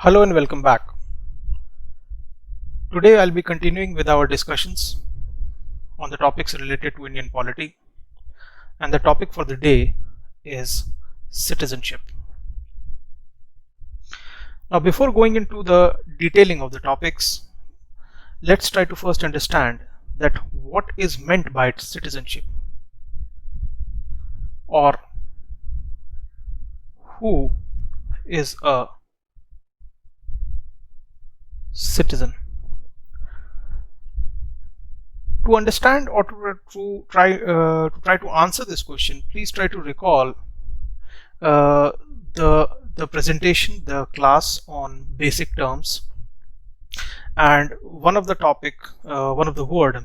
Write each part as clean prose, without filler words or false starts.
Hello and welcome back. Today I'll be continuing with our discussions on the topics related to Indian polity, and the topic for the day is citizenship. Now, before going into the detailing of the topics, let's try to first understand that what is meant by citizenship, or who is a citizen. To understand or to try to answer this question, please try to recall the presentation, the class on basic terms, and one of the word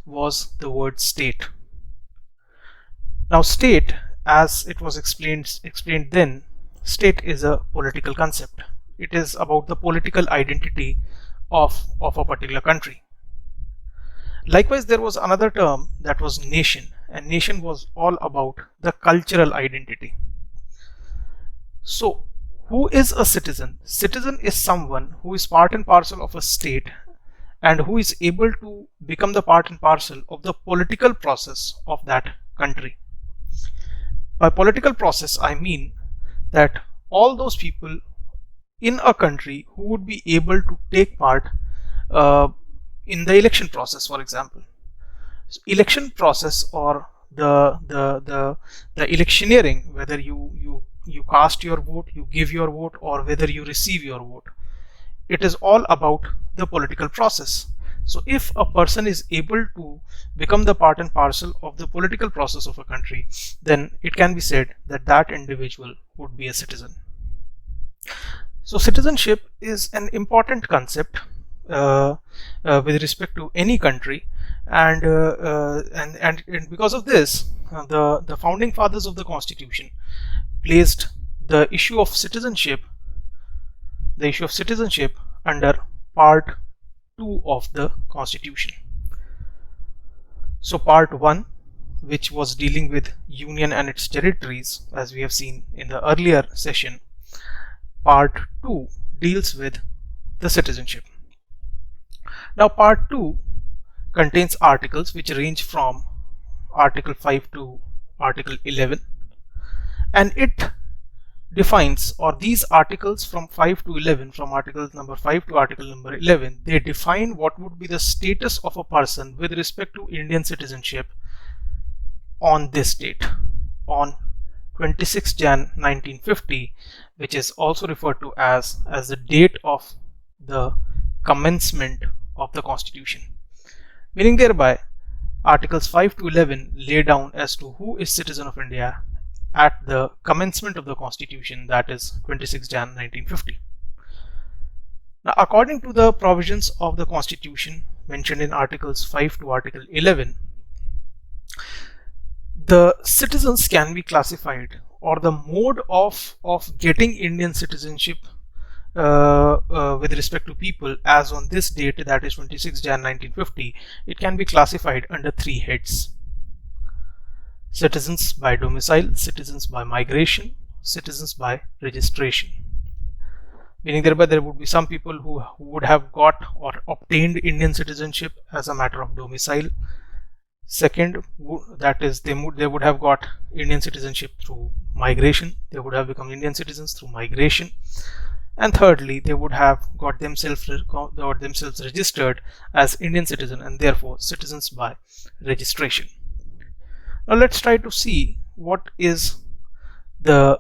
was the word state. Now, state, as it was explained then, state is a political concept. It is about the political identity of a particular country. Likewise, there was another term that was nation, and nation was all about the cultural identity. So, who is a citizen? Citizen is someone who is part and parcel of a state and who is able to become the part and parcel of the political process of that country. By political process, I mean that all those people in a country who would be able to take part in the election process, for example. So election process, or the electioneering, whether you cast your vote, you give your vote, or whether you receive your vote, it is all about the political process. So if a person is able to become the part and parcel of the political process of a country, then it can be said that that individual would be a citizen. So citizenship is an important concept with respect to any country, and because of this, the founding fathers of the Constitution placed the issue of citizenship under Part 2 of the Constitution. So Part 1, which was dealing with Union and its territories, as we have seen in the earlier session, Part 2 deals with the citizenship. Now, Part 2 contains articles which range from Article 5 to Article 11, and it defines, or these articles from 5 to 11, from Article number 5 to Article number 11, they define what would be the status of a person with respect to Indian citizenship on this date, on 26 Jan 1950, which is also referred to as the date of the commencement of the Constitution. Meaning thereby, Articles 5 to 11 lay down as to who is citizen of India at the commencement of the Constitution, that is 26 Jan 1950. Now, according to the provisions of the Constitution mentioned in Articles 5 to Article 11, the citizens can be classified, or the mode of getting Indian citizenship with respect to people as on this date, that is 26 Jan 1950, it can be classified under three heads: citizens by domicile, citizens by migration, citizens by registration. Meaning thereby, there would be some people who would have got or obtained Indian citizenship as a matter of domicile. Second, that is, they would have got Indian citizenship through migration. They would have become Indian citizens through migration. And thirdly, they would have got themselves registered as Indian citizen, and therefore citizens by registration. Now let's try to see what is the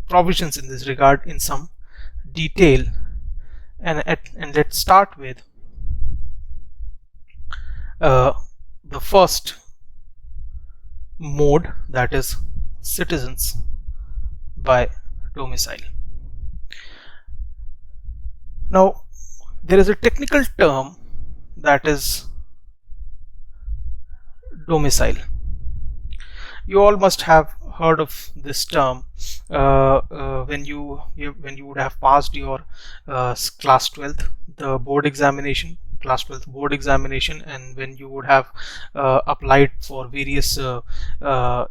provisions in this regard in some detail, and let's start with the first mode, that is citizens by domicile. Now, there is a technical term that is domicile. You all must have heard of this term when you would have passed your class 12th, the board examination, class 12th board examination, and when you would have applied for various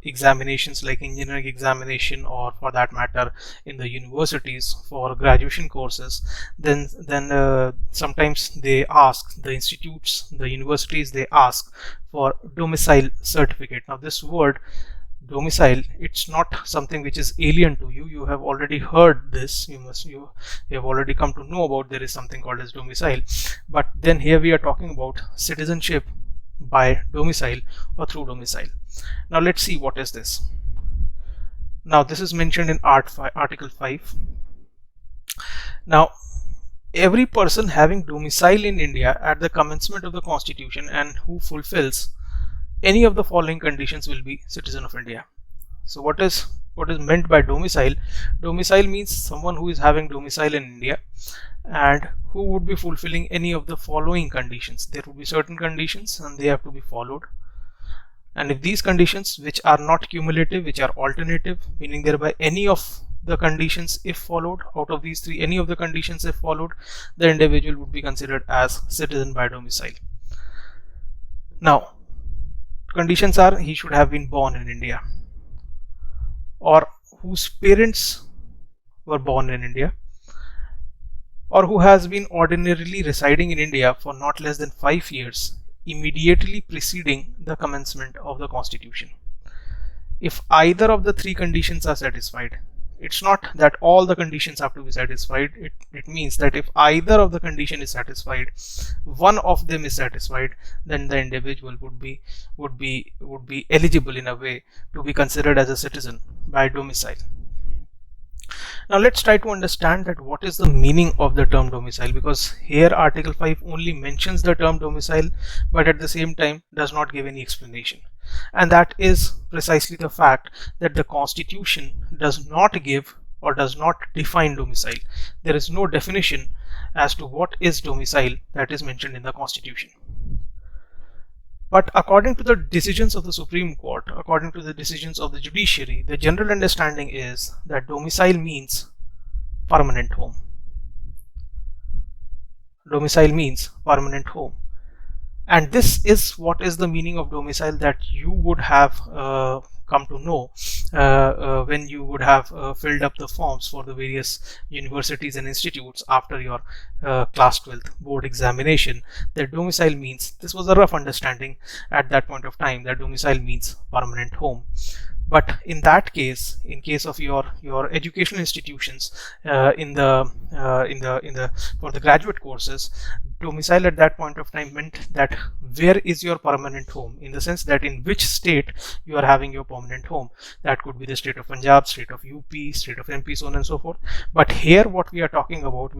examinations like engineering examination, or for that matter in the universities for graduation courses, then sometimes they ask, the institutes, the universities, they ask for domicile certificate. Now this word domicile, it's not something which is alien to you. You have already heard this. You have already come to know about there is something called as domicile. But then here we are talking about citizenship by domicile or through domicile. Now let's see what is this. Now this is mentioned in Article 5. Now every person having domicile in India at the commencement of the Constitution and who fulfills any of the following conditions will be citizen of India. So what is meant by domicile? Domicile means someone who is having domicile in India and who would be fulfilling any of the following conditions. There will be certain conditions and they have to be followed. And if these conditions, which are not cumulative, which are alternative, meaning thereby any of the conditions if followed, out of these three, any of the conditions if followed, the individual would be considered as citizen by domicile. Now conditions are: he should have been born in India, or whose parents were born in India, or who has been ordinarily residing in India for not less than 5 years immediately preceding the commencement of the Constitution. If either of the three conditions are satisfied, it's not that all the conditions have to be satisfied. It means that if either of the condition is satisfied, one of them is satisfied, then the individual would be eligible in a way to be considered as a citizen by domicile. Now let's try to understand that what is the meaning of the term domicile, because here Article 5 only mentions the term domicile but at the same time does not give any explanation. And that is precisely the fact that the Constitution does not give or does not define domicile. There is no definition as to what is domicile that is mentioned in the Constitution. But according to the decisions of the Supreme Court, according to the decisions of the judiciary, the general understanding is that domicile means permanent home. Domicile means permanent home. And this is what is the meaning of domicile that you would have come to know when you would have filled up the forms for the various universities and institutes after your class 12th board examination. That domicile means, this was a rough understanding at that point of time, that domicile means permanent home. But in that case, in case of your educational institutions, for the graduate courses, domicile at that point of time meant that where is your permanent home, in the sense that in which state you are having your permanent home. That could be the state of Punjab, state of UP, state of MP, so on and so forth. But here what we are talking about,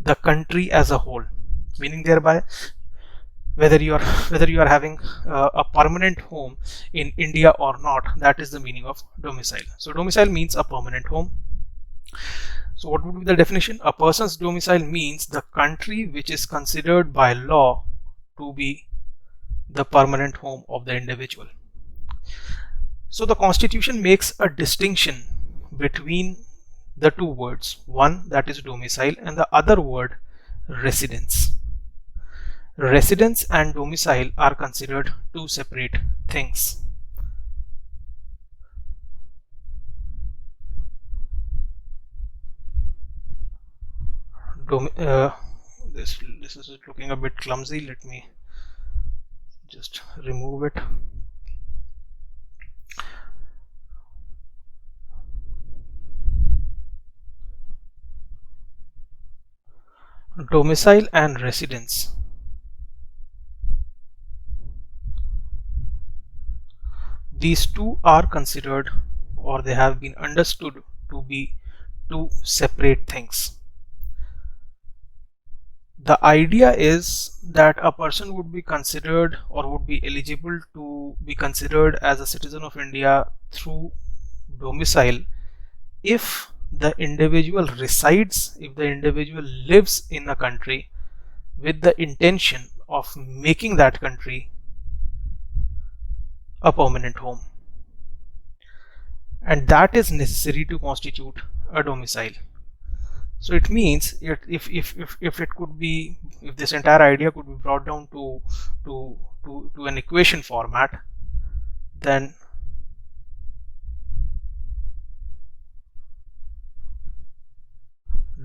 the country as a whole, meaning thereby whether you are having a permanent home in India or not. That is the meaning of domicile. So domicile means a permanent home. So what would be the definition? A person's domicile means the country which is considered by law to be the permanent home of the individual. So the Constitution makes a distinction between the two words, one that is domicile and the other word residence. Residence and domicile are considered two separate things. This is looking a bit clumsy. Let me just remove it. Domicile and residence. These two are considered, or they have been understood to be, two separate things. The idea is that a person would be considered or would be eligible to be considered as a citizen of India through domicile if the individual resides, if the individual lives in a country with the intention of making that country a permanent home, and that is necessary to constitute a domicile. So it means if it could be, if this entire idea could be brought down to an equation format, then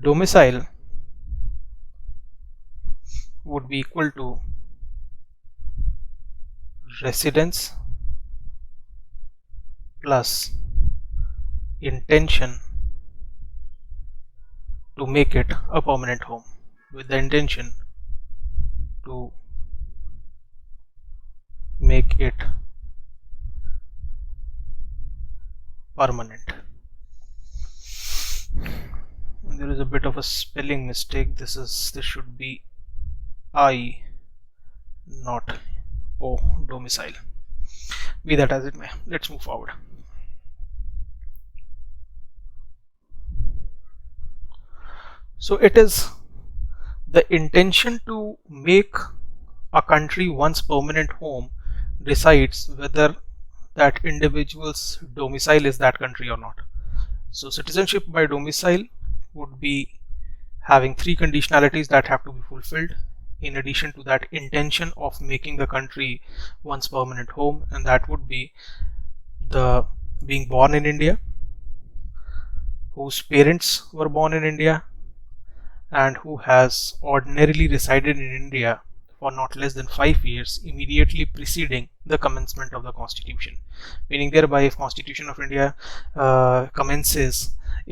domicile would be equal to residence plus intention to make it a permanent home, with the intention to make it permanent. There is a bit of a spelling mistake. This should be I, not O, domicile. Be that as it may, let's move forward. So it is the intention to make a country one's permanent home decides whether that individual's domicile is that country or not. So citizenship by domicile would be having three conditionalities that have to be fulfilled in addition to that intention of making the country one's permanent home, and that would be the being born in India, whose parents were born in India, and who has ordinarily resided in India for not less than 5 years immediately preceding the commencement of the Constitution. Meaning thereby, if Constitution of India commences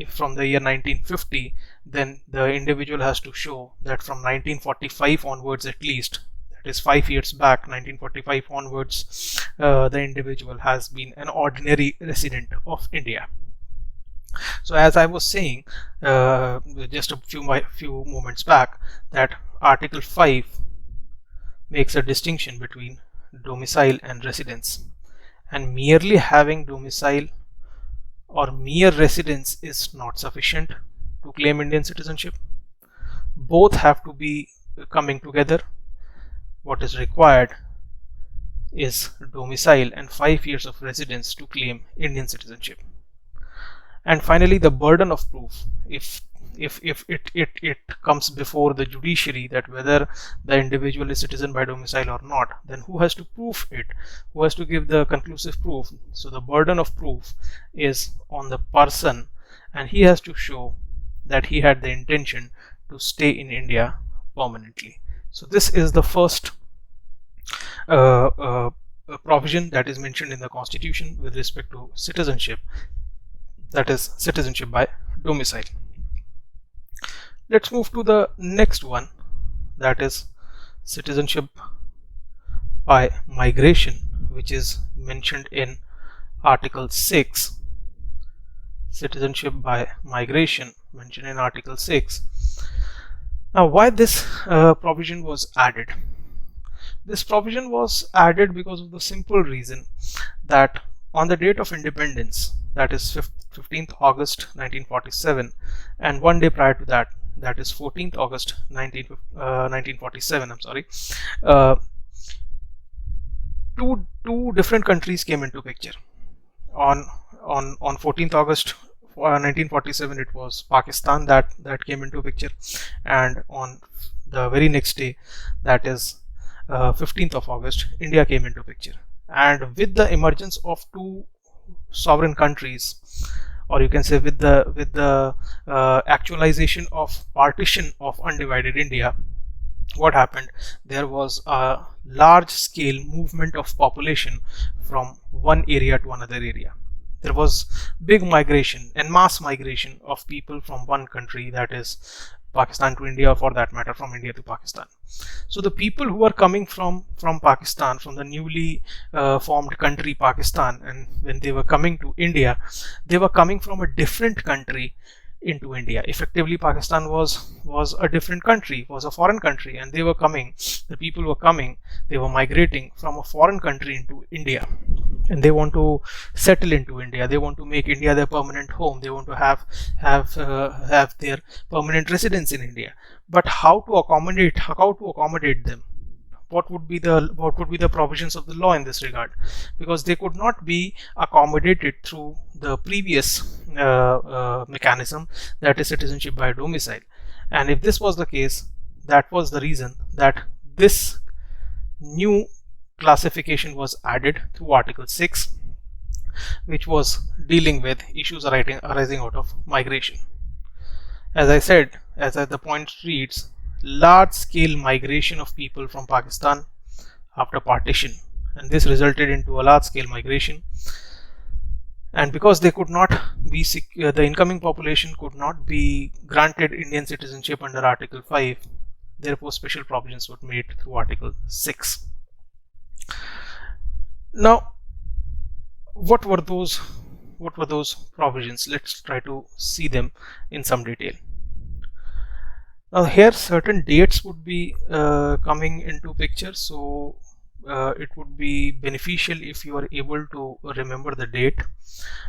from the year 1950, then the individual has to show that from 1945 onwards at least, that is 5 years back, 1945 onwards, the individual has been an ordinary resident of India. So as I was saying just a few moments back, that Article 5 makes a distinction between domicile and residence, and merely having domicile or mere residence is not sufficient to claim Indian citizenship. Both have to be coming together. What is required is domicile and 5 years of residence to claim Indian citizenship. And finally, the burden of proof. If it comes before the judiciary that whether the individual is citizen by domicile or not, then who has to prove it? Who has to give the conclusive proof? So the burden of proof is on the person, and he has to show that he had the intention to stay in India permanently. So this is the first provision that is mentioned in the Constitution with respect to citizenship, that is citizenship by domicile. Let's move to the next one, that is citizenship by migration, which is mentioned in Article 6. Citizenship by migration mentioned in Article 6. Now, why this provision was added? This provision was added because of the simple reason that on the date of independence, that is 15th August 1947, and one day prior to that, that is 14th August 1947, two different countries came into picture. On 14th August 1947, it was Pakistan that came into picture, and on the very next day, that is 15th of August, India came into picture. And with the emergence of two sovereign countries, or you can say with the actualization of partition of undivided India, what happened? There was a large scale movement of population from one area to another area. There was big migration and mass migration of people from one country, that is Pakistan to India, or for that matter from India to Pakistan. So the people who are coming from Pakistan, from the newly formed country Pakistan, and when they were coming to India, they were coming from a different country into India. Effectively, Pakistan was a different country, was a foreign country, and they were coming, the people were coming, they were migrating from a foreign country into India, and they want to settle into India. They want to make India their permanent home. They want to have their permanent residence in India. But how to accommodate them? what would be the provisions of the law in this regard, because they could not be accommodated through the previous mechanism, that is citizenship by domicile. And if this was the case, that was the reason that this new classification was added through Article 6, which was dealing with issues arising out of migration. As I said, the point reads, large-scale migration of people from Pakistan after partition, and this resulted into a large-scale migration. And because they could not be the incoming population could not be granted Indian citizenship under Article 5, therefore special provisions were made through Article 6. Now, what were those provisions? Let's try to see them in some detail. Now here certain dates would be coming into picture, so it would be beneficial if you are able to remember the date,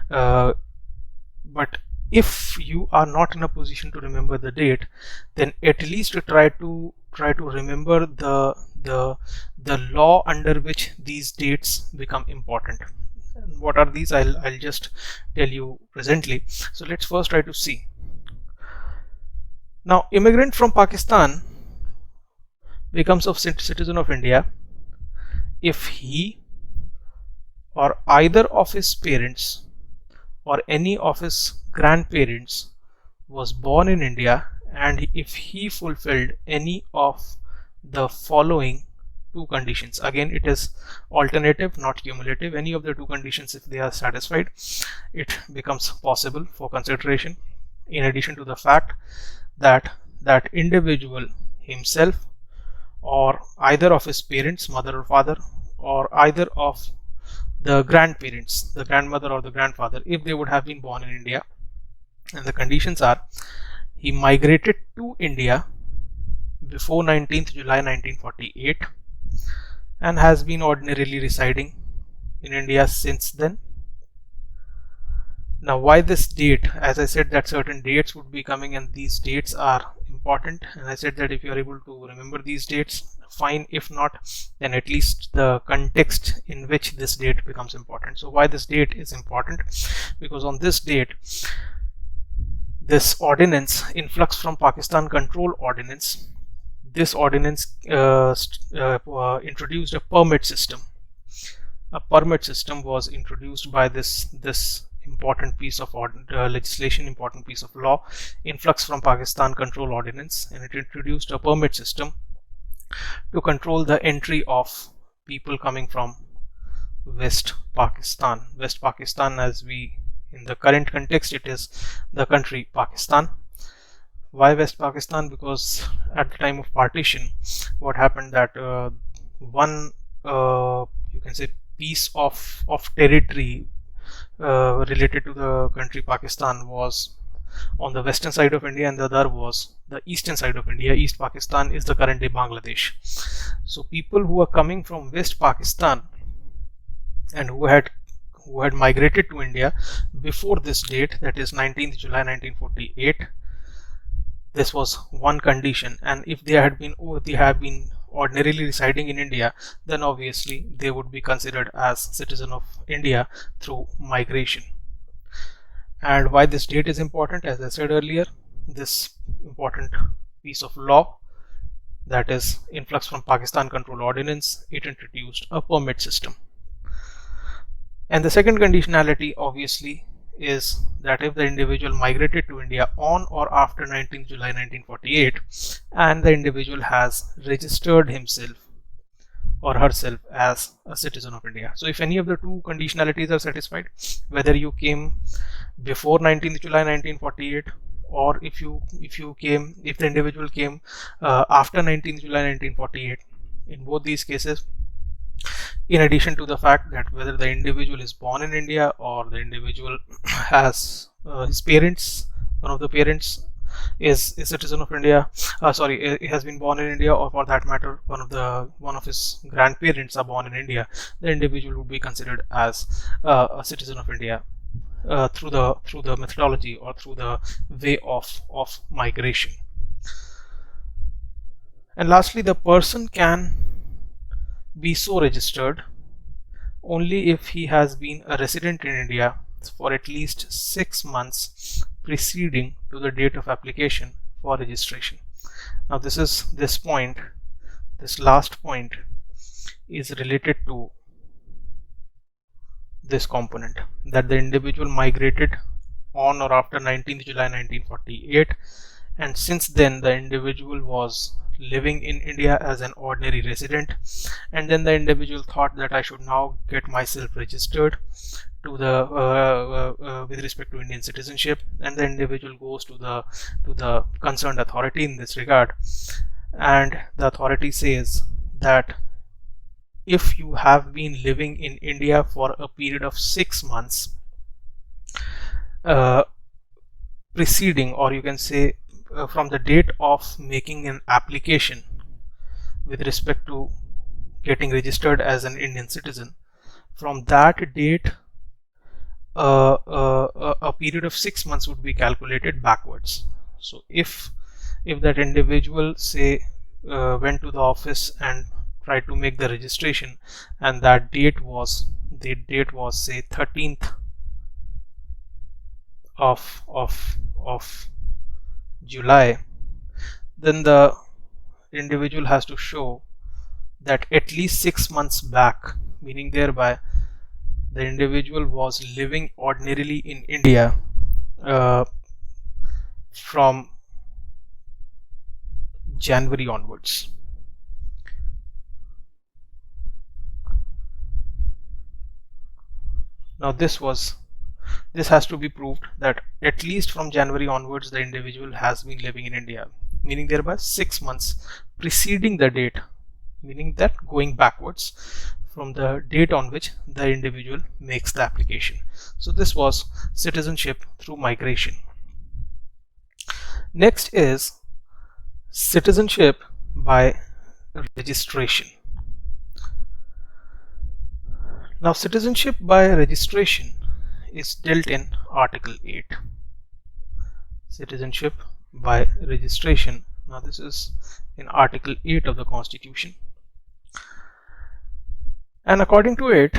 but if you are not in a position to remember the date, then at least try to remember the law under which these dates become important. And what are these? I'll just tell you presently. So let's first try to see. Now, immigrant from Pakistan becomes a citizen of India if he or either of his parents or any of his grandparents was born in India, and if he fulfilled any of the following two conditions. Again, it is alternative, not cumulative. Any of the two conditions, if they are satisfied, it becomes possible for consideration, in addition to the fact that that individual himself or either of his parents, mother or father, or either of the grandparents, the grandmother or the grandfather, if they would have been born in India. And the conditions are, he migrated to India before 19th July 1948 and has been ordinarily residing in India since then. Now, why this date? As I said that certain dates would be coming, and these dates are important, and I said that if you are able to remember these dates, fine. If not, then at least the context in which this date becomes important. So why this date is important? Because on this date, this ordinance, Influx from Pakistan Control Ordinance, this ordinance introduced a permit system. A permit system was introduced by this important piece of legislation, important piece of law, Influx from Pakistan Control Ordinance, and it introduced a permit system to control the entry of people coming from West Pakistan. West Pakistan, as we, in the current context, it is the country Pakistan. Why West Pakistan? Because at the time of partition, what happened that one you can say piece of territory related to the country Pakistan was on the western side of India, and the other was the eastern side of India. East Pakistan is the current day Bangladesh. So people who are coming from West Pakistan and who had migrated to India before this date, that is 19th July 1948, this was one condition, and if they have been ordinarily residing in India, then obviously they would be considered as citizen of India through migration. And why this date is important? As I said earlier, this important piece of law, that is Influx from Pakistan Control Ordinance, it introduced a permit system. And the second conditionality obviously is that if the individual migrated to India on or after 19th July 1948 and the individual has registered himself or herself as a citizen of India. So if any of the two conditionalities are satisfied, whether you came before 19th July 1948 or if the individual came after 19th July 1948, in both these cases, in addition to the fact that whether the individual is born in India or the individual has his parents, one of the parents is a citizen of India, has been born in India, or for that matter one of his grandparents are born in India, the individual would be considered as a citizen of India through the methodology or through the way of migration. And lastly, the person can be so registered only if he has been a resident in India for at least 6 months preceding to the date of application for registration. Now this last point is related to this component, that the individual migrated on or after 19th July 1948, and since then the individual was living in India as an ordinary resident, and then the individual thought that I should now get myself registered to the with respect to Indian citizenship, and the individual goes to the concerned authority in this regard, and the authority says that if you have been living in India for a period of 6 months preceding, or you can say from the date of making an application with respect to getting registered as an Indian citizen, from that date a period of 6 months would be calculated backwards. So if that individual say went to the office and tried to make the registration, and that date was say 13th of July, then the individual has to show that at least 6 months back, meaning thereby the individual was living ordinarily in India from January onwards. Now this has to be proved that at least from January onwards the individual has been living in India, meaning thereby 6 months preceding the date, meaning that going backwards from the date on which the individual makes the application. So this was citizenship through migration. Next is citizenship by registration. Now citizenship by registration is dealt in Article 8. Citizenship by registration. Now this is in Article 8 of the Constitution. And according to it,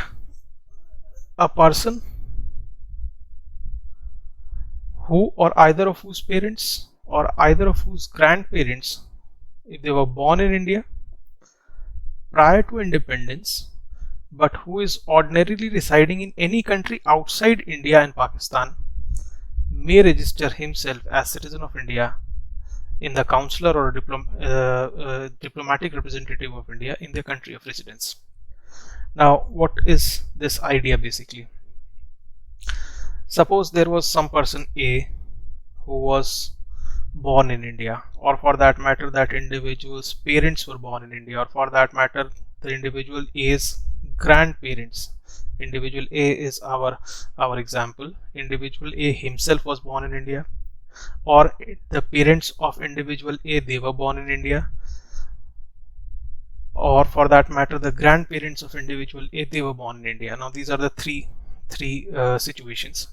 a person who or either of whose parents or either of whose grandparents, if they were born in India prior to independence, but who is ordinarily residing in any country outside India and Pakistan, may register himself as citizen of India in the consular or diplomatic representative of India in their country of residence. Now, what is this idea basically? Suppose there was some person A who was born in India, or for that matter that individual's parents were born in India, or for that matter the individual A's grandparents. Individual A is our example. Individual A himself was born in India, or the parents of individual A, they were born in India, or for that matter the grandparents of individual A, they were born in India. Now these are the three situations.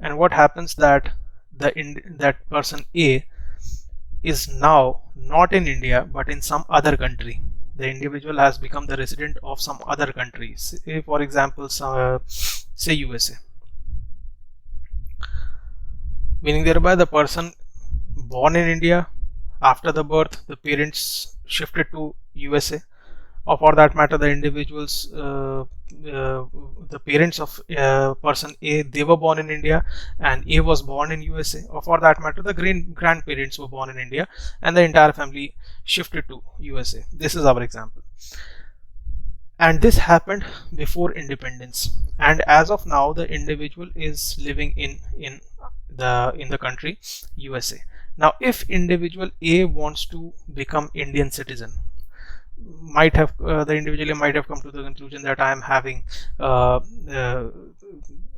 And what happens that that person A is now not in India but in some other country. The individual has become the resident of some other country, say for example say USA, meaning thereby the person born in India, after the birth the parents shifted to USA, or for that matter the individuals the parents of person A, they were born in India and A was born in USA, or for that matter the grandparents were born in India and the entire family shifted to USA. This is our example, and this happened before independence, and as of now the individual is living in the country USA. Now if individual A wants to become Indian citizen, the individual might have come to the conclusion that I am having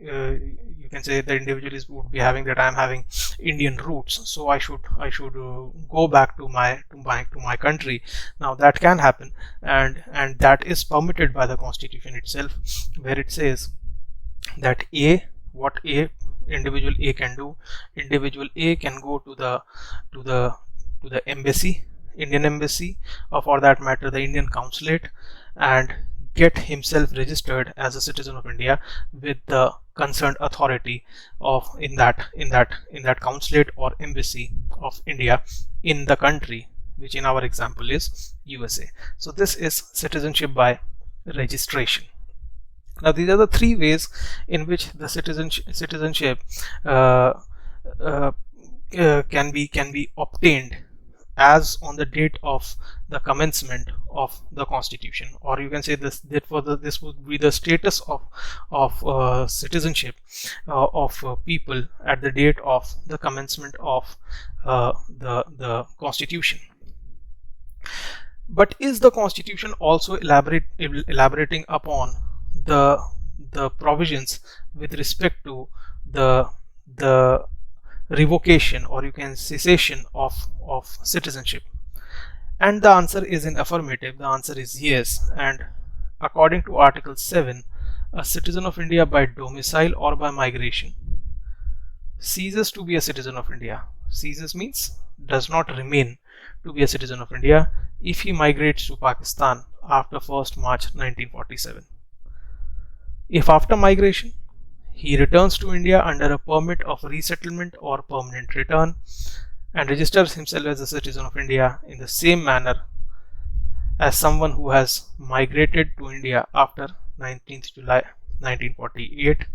you can say the individual would be having that I am having Indian roots, so I should go back to my country. Now that can happen, and that is permitted by the Constitution itself, where it says that individual A can do. Individual A can go to the embassy, Indian embassy, or for that matter the Indian consulate, and get himself registered as a citizen of India with the concerned authority of in that consulate or embassy of India in the country, which in our example is USA. So this is citizenship by registration. Now these are the three ways in which the citizenship can be obtained as on the date of the commencement of the constitution, or you can say this would be the status of citizenship of people at the date of the commencement of the constitution. But is the constitution also elaborating upon the provisions with respect to the revocation, or you can cessation of citizenship? And the answer is in affirmative. The answer is yes. And according to Article 7, a citizen of India by domicile or by migration ceases to be a citizen of India. Ceases means does not remain to be a citizen of India if he migrates to Pakistan after 1st March 1947. If after migration he returns to India under a permit of resettlement or permanent return and registers himself as a citizen of India in the same manner as someone who has migrated to India after 19th July 1948,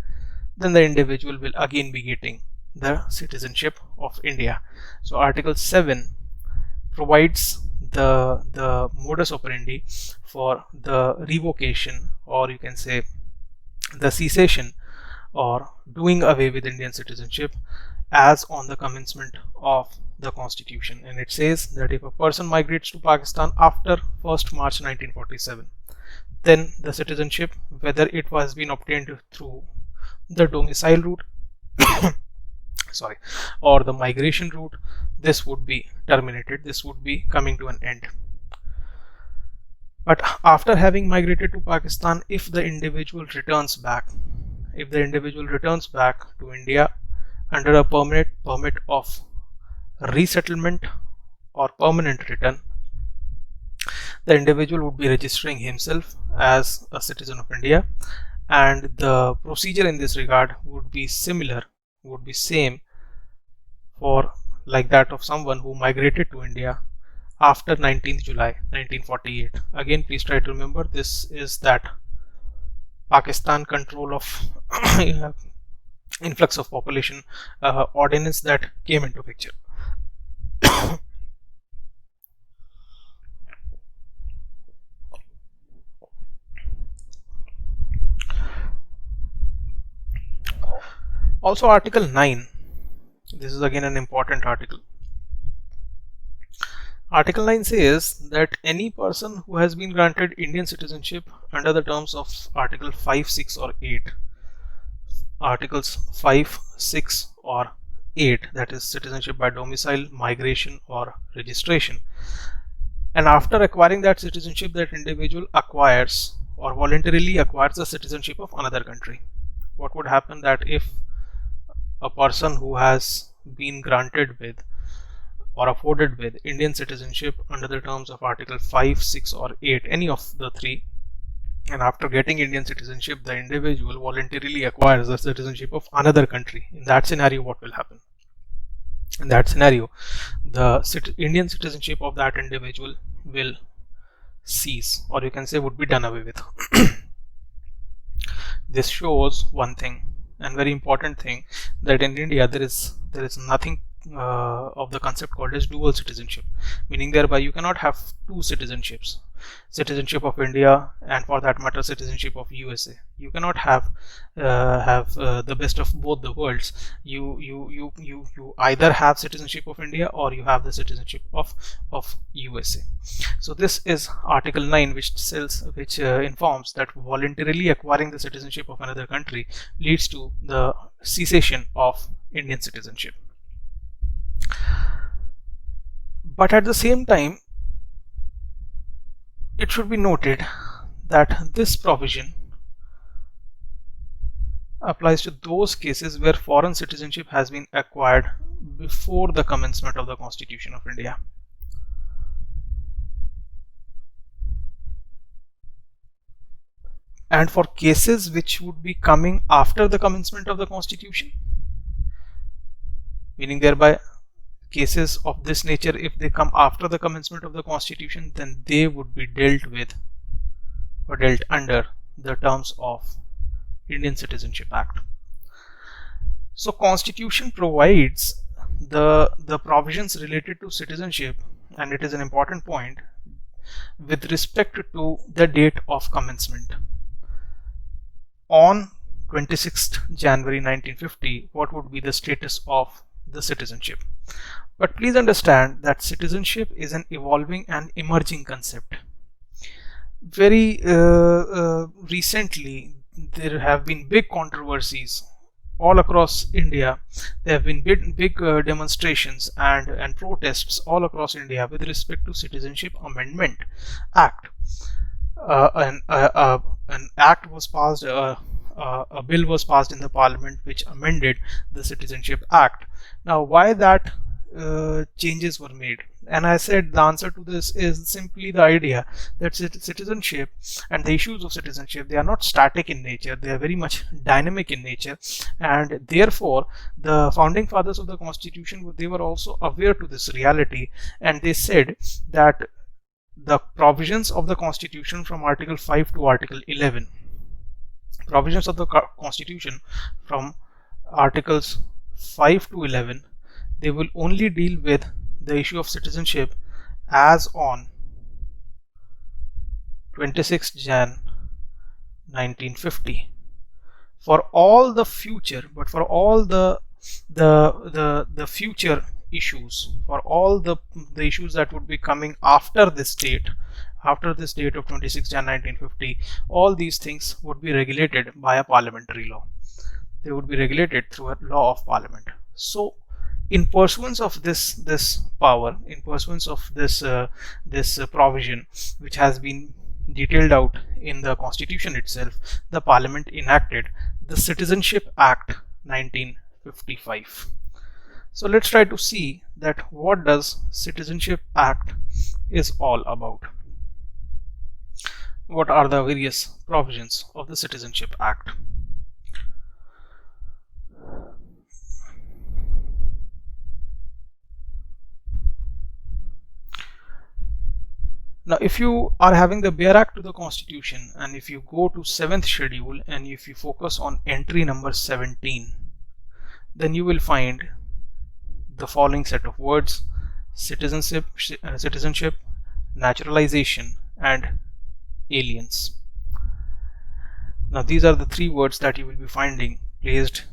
then the individual will again be getting the citizenship of India. So Article 7 provides the modus operandi for the revocation, or you can say the cessation or doing away with Indian citizenship as on the commencement of the constitution. And it says that if a person migrates to Pakistan after 1st March 1947, then the citizenship, whether it has been obtained through the domicile route sorry, or the migration route, this would be terminated, this would be coming to an end. But after having migrated to Pakistan, if the individual returns back to India under a permit of resettlement or permanent return, the individual would be registering himself as a citizen of India, and the procedure in this regard would be similar, would be same for like that of someone who migrated to India after 19th July 1948. Again, please try to remember, this is that Pakistan control of influx of population ordinance that came into picture. Also Article 9, this is again an important article. Article 9 says that any person who has been granted Indian citizenship under the terms of Article 5, 6 or 8, Articles 5, 6 or 8, that is citizenship by domicile, migration or registration, and after acquiring that citizenship, that individual acquires or voluntarily acquires the citizenship of another country. What would happen that if a person who has been granted with or afforded with Indian citizenship under the terms of Article 5, 6 or 8, any of the three, and after getting Indian citizenship, the individual voluntarily acquires the citizenship of another country. In that scenario, what will happen? In that scenario, the Indian citizenship of that individual will cease, or you can say would be done away with. This shows one thing, and very important thing, that in India there is nothing of the concept called as dual citizenship, meaning thereby you cannot have two citizenships, citizenship of India and for that matter citizenship of USA. You cannot have the best of both the worlds. You either have citizenship of India or you have the citizenship of USA. So this is Article 9, which informs that voluntarily acquiring the citizenship of another country leads to the cessation of Indian citizenship. But at the same time, it should be noted that this provision applies to those cases where foreign citizenship has been acquired before the commencement of the Constitution of India. And for cases which would be coming after the commencement of the constitution, meaning thereby cases of this nature, if they come after the commencement of the constitution, then they would be dealt with or dealt under the terms of Indian Citizenship Act. So constitution provides the provisions related to citizenship, and it is an important point, with respect to the date of commencement. On 26th January 1950, what would be the status of the citizenship? But please understand that citizenship is an evolving and emerging concept. Very recently, there have been big controversies all across India. There have been big demonstrations and protests all across India with respect to Citizenship Amendment Act. An act was passed, a bill was passed in the parliament which amended the Citizenship Act. Now, why that changes were made? And I said the answer to this is simply the idea that citizenship and the issues of citizenship, they are not static in nature, they are very much dynamic in nature, and therefore the founding fathers of the constitution, they were also aware to this reality, and they said that the provisions of the constitution from article 5 to article 11, provisions of the constitution from articles 5 to 11, they will only deal with the issue of citizenship as on 26th Jan 1950. For all the future, but for all the future issues, for all the issues that would be coming after this date, of 26th Jan 1950, all these things would be regulated by a parliamentary law. They would be regulated through a law of parliament. So in pursuance of this power, in pursuance of this provision which has been detailed out in the constitution itself, the parliament enacted the Citizenship Act 1955. So let's try to see that what does Citizenship Act is all about. What are the various provisions of the Citizenship Act? Now, if you are having the bare act to the constitution, and if you go to 7th schedule and if you focus on entry number 17, then you will find the following set of words: citizenship, naturalization, and aliens. Now, these are the three words that you will be finding placed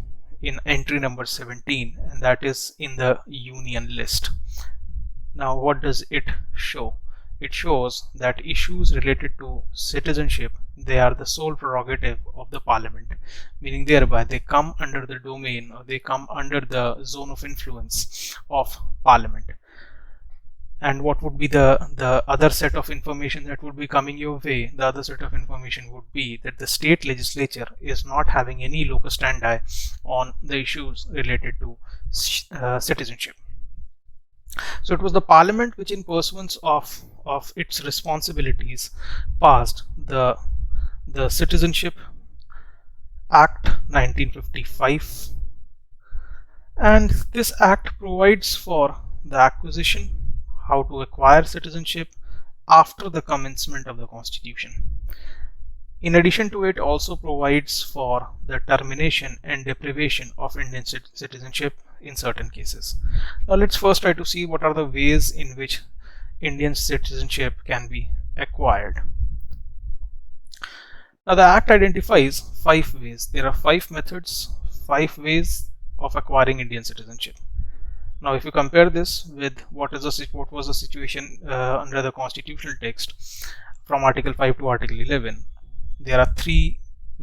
in entry number 17, and that is in the union list. Now, what does it show? It shows that issues related to citizenship, they are the sole prerogative of the parliament, meaning thereby they come under the domain, or they come under the zone of influence of parliament. And what would be the other set of information that would be coming your way? The other set of information would be that the state legislature is not having any locus standi on the issues related to citizenship. So it was the parliament which, in pursuance of its responsibilities, passed the Citizenship Act 1955, and this act provides for the acquisition, how to acquire citizenship after the commencement of the constitution. In addition to it, also provides for the termination and deprivation of Indian citizenship in certain cases. Now let's first try to see what are the ways in which Indian citizenship can be acquired. Now the Act identifies 5 ways. There are 5 methods, 5 ways of acquiring Indian citizenship. Now if you compare this with what was the situation under the constitutional text from Article 5 to Article 11, there are 3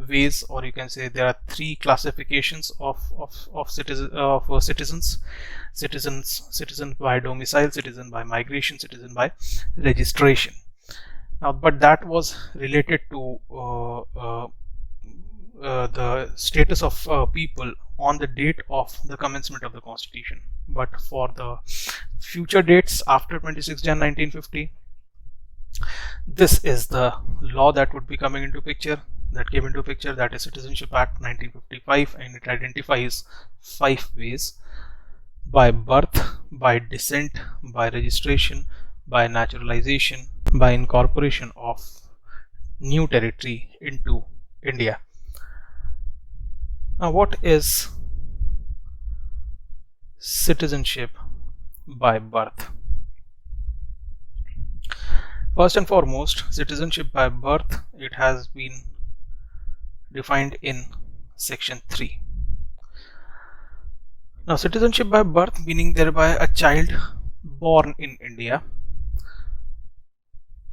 ways, or you can say there are 3 classifications of citizens: citizen by domicile, citizen by migration, citizen by registration. Now, but that was related to the status of people on the date of the commencement of the constitution. But for the future dates after 26 Jan 1950, this is the law that would be coming into picture. that came into picture, that is Citizenship Act 1955, and it identifies 5 ways: by birth, by descent, by registration, by naturalization, by incorporation of new territory into India. Now, what is citizenship by birth? First and foremost, citizenship by birth, it has been defined in section 3. Now, citizenship by birth, meaning thereby a child born in India,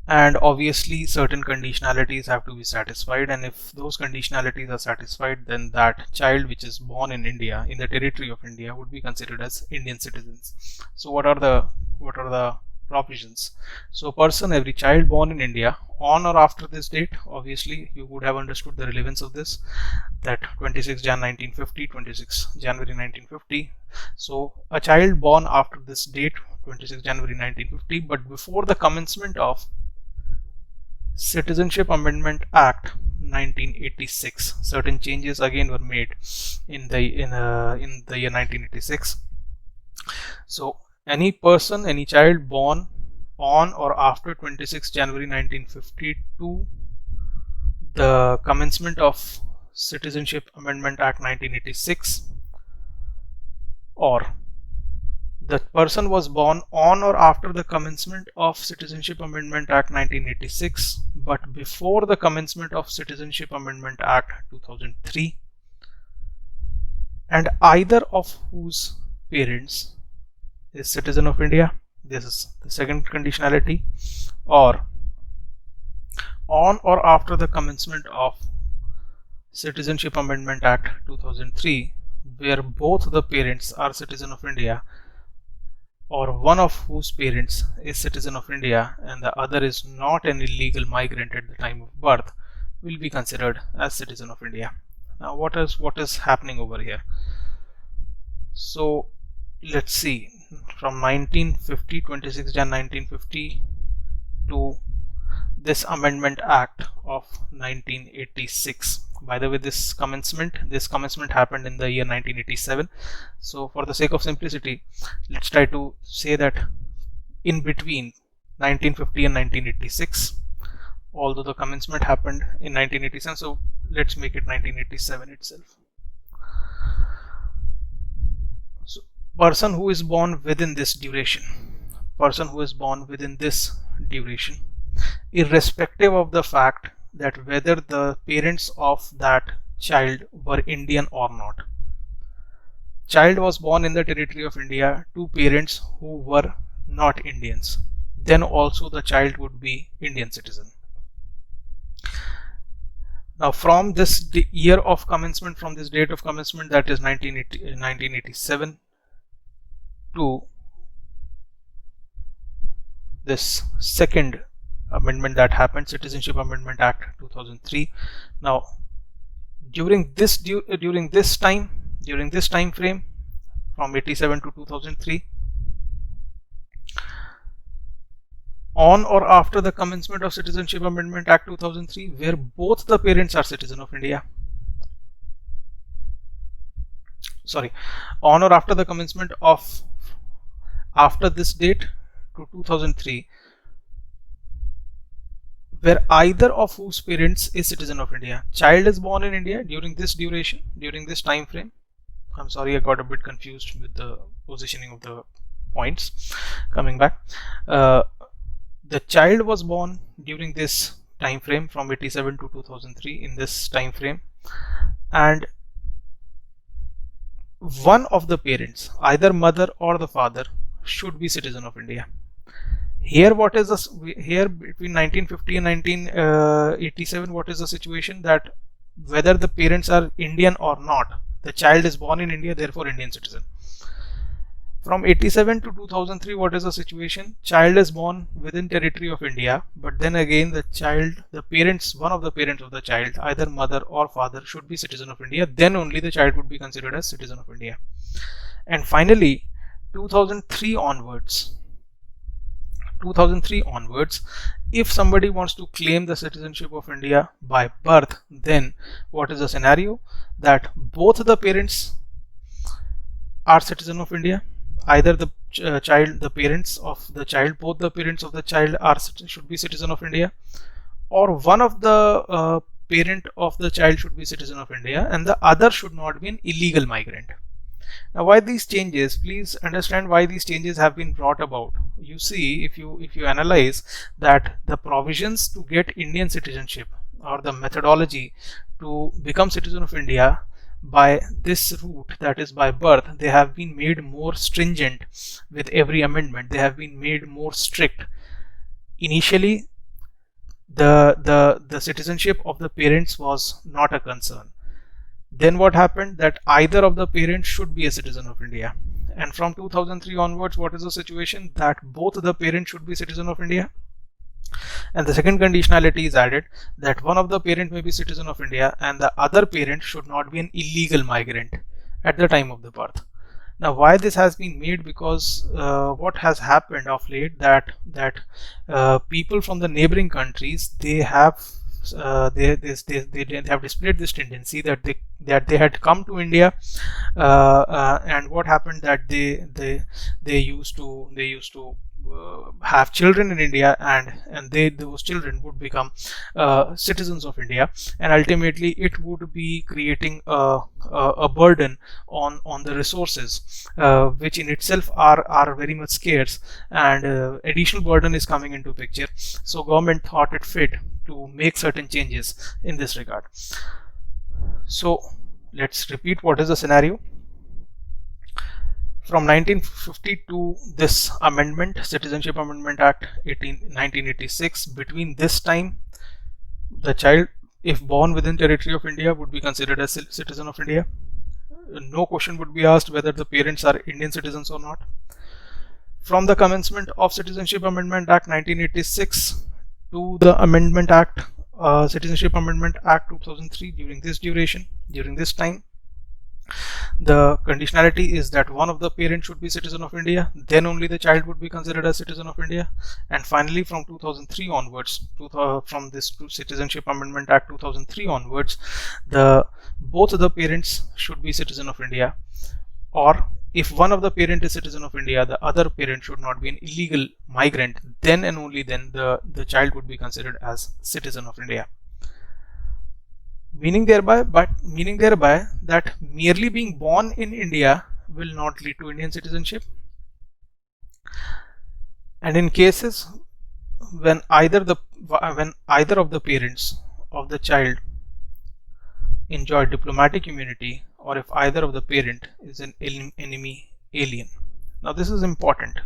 and obviously certain conditionalities have to be satisfied, and if those conditionalities are satisfied, then that child which is born in India, in the territory of India, would be considered as Indian citizens. So what are the provisions? So every child born in India on or after this date, obviously you would have understood the relevance of this, that 26 Jan 1950, 26 January 1950. So a child born after this date, 26 January 1950, but before the commencement of Citizenship Amendment Act 1986, certain changes again were made in the year 1986. So any person, any child born on or after 26 January 1950 to the commencement of Citizenship Amendment Act 1986, or the person was born on or after the commencement of Citizenship Amendment Act 1986 but before the commencement of Citizenship Amendment Act 2003, and either of whose parents is citizen of India, this is the second conditionality, or on or after the commencement of Citizenship Amendment Act 2003 where both the parents are citizen of India, or one of whose parents is citizen of India and the other is not an illegal migrant at the time of birth, will be considered as citizen of India. Now what is happening over here? So let's see, from 1950, 26 Jan 1950 to this Amendment Act of 1986. By the way, this commencement happened in the year 1987. So for the sake of simplicity, let's try to say that in between 1950 and 1986, although the commencement happened in 1987, so let's make it 1987 itself. So person who is born within this duration, irrespective of the fact that whether the parents of that child were Indian or not. Child was born in the territory of India to parents who were not Indians, then also the child would be Indian citizen. Now from this year of commencement, from this date of commencement, that is 1987, to this second amendment that happened, Citizenship Amendment Act 2003. Now during this time frame from 87 to 2003, on or after the commencement of Citizenship Amendment Act 2003 where both the parents are citizen of India, on or after the commencement of after this date to 2003 where either of whose parents is citizen of India. Child is born in India during this duration, during this time frame. I'm sorry, I got a bit confused with the positioning of the points. Coming back, the child was born during this time frame from 87 to 2003, in this time frame, and one of the parents, either mother or the father, should be citizen of India. Here what is this, here between 1950 and 1987, what is the situation? That whether the parents are Indian or not, the child is born in India, therefore Indian citizen. From 87 to 2003, what is the situation? Child is born within territory of India, but then again the parents, one of the parents of the child, either mother or father, should be citizen of India. Then only the child would be considered as citizen of India. And finally, 2003 onwards, 2003 onwards, if somebody wants to claim the citizenship of India by birth, then what is the scenario? That both the parents are citizen of India. Either the child, the parents of the child, both the parents of the child are should be citizen of India, or one of the parent of the child should be citizen of India and the other should not be an illegal migrant. Now, why these changes? Please understand why these changes have been brought about. You see, if you analyze that the provisions to get Indian citizenship or the methodology to become citizen of India by this route, that is by birth, they have been made more stringent with every amendment. They have been made more strict. Initially, the citizenship of the parents was not a concern. Then what happened? That either of the parents should be a citizen of India. And from 2003 onwards, what is the situation? That both the parents should be citizen of India. And the second conditionality is added that one of the parents may be citizen of India and the other parent should not be an illegal migrant at the time of the birth. Now, why this has been made? Because what has happened of late, that people from the neighboring countries, they have they have displayed this tendency that they had come to India, and what happened, that they used to have children in India, and those children would become citizens of India, and ultimately it would be creating a burden on the resources, which in itself are very much scarce, and additional burden is coming into picture. So government thought it fit to make certain changes in this regard. So let's repeat what is the scenario. From 1952, this amendment, Citizenship Amendment Act 1986, between this time, the child, if born within territory of India, would be considered as citizen of India. No question would be asked whether the parents are Indian citizens or not. From the commencement of Citizenship Amendment Act 1986 to the Amendment Act, Citizenship Amendment Act 2003, during this time, the conditionality is that one of the parents should be citizen of India, then only the child would be considered as citizen of India. And finally, from 2003 onwards, from this Citizenship Amendment Act 2003 onwards, both of the parents should be citizen of India, or if one of the parent is citizen of India, the other parent should not be an illegal migrant, then and only then the child would be considered as citizen of India. Meaning thereby that merely being born in India will not lead to Indian citizenship. And in cases when either of the parents of the child enjoy diplomatic immunity, or if either of the parent is an enemy alien. Now this is important.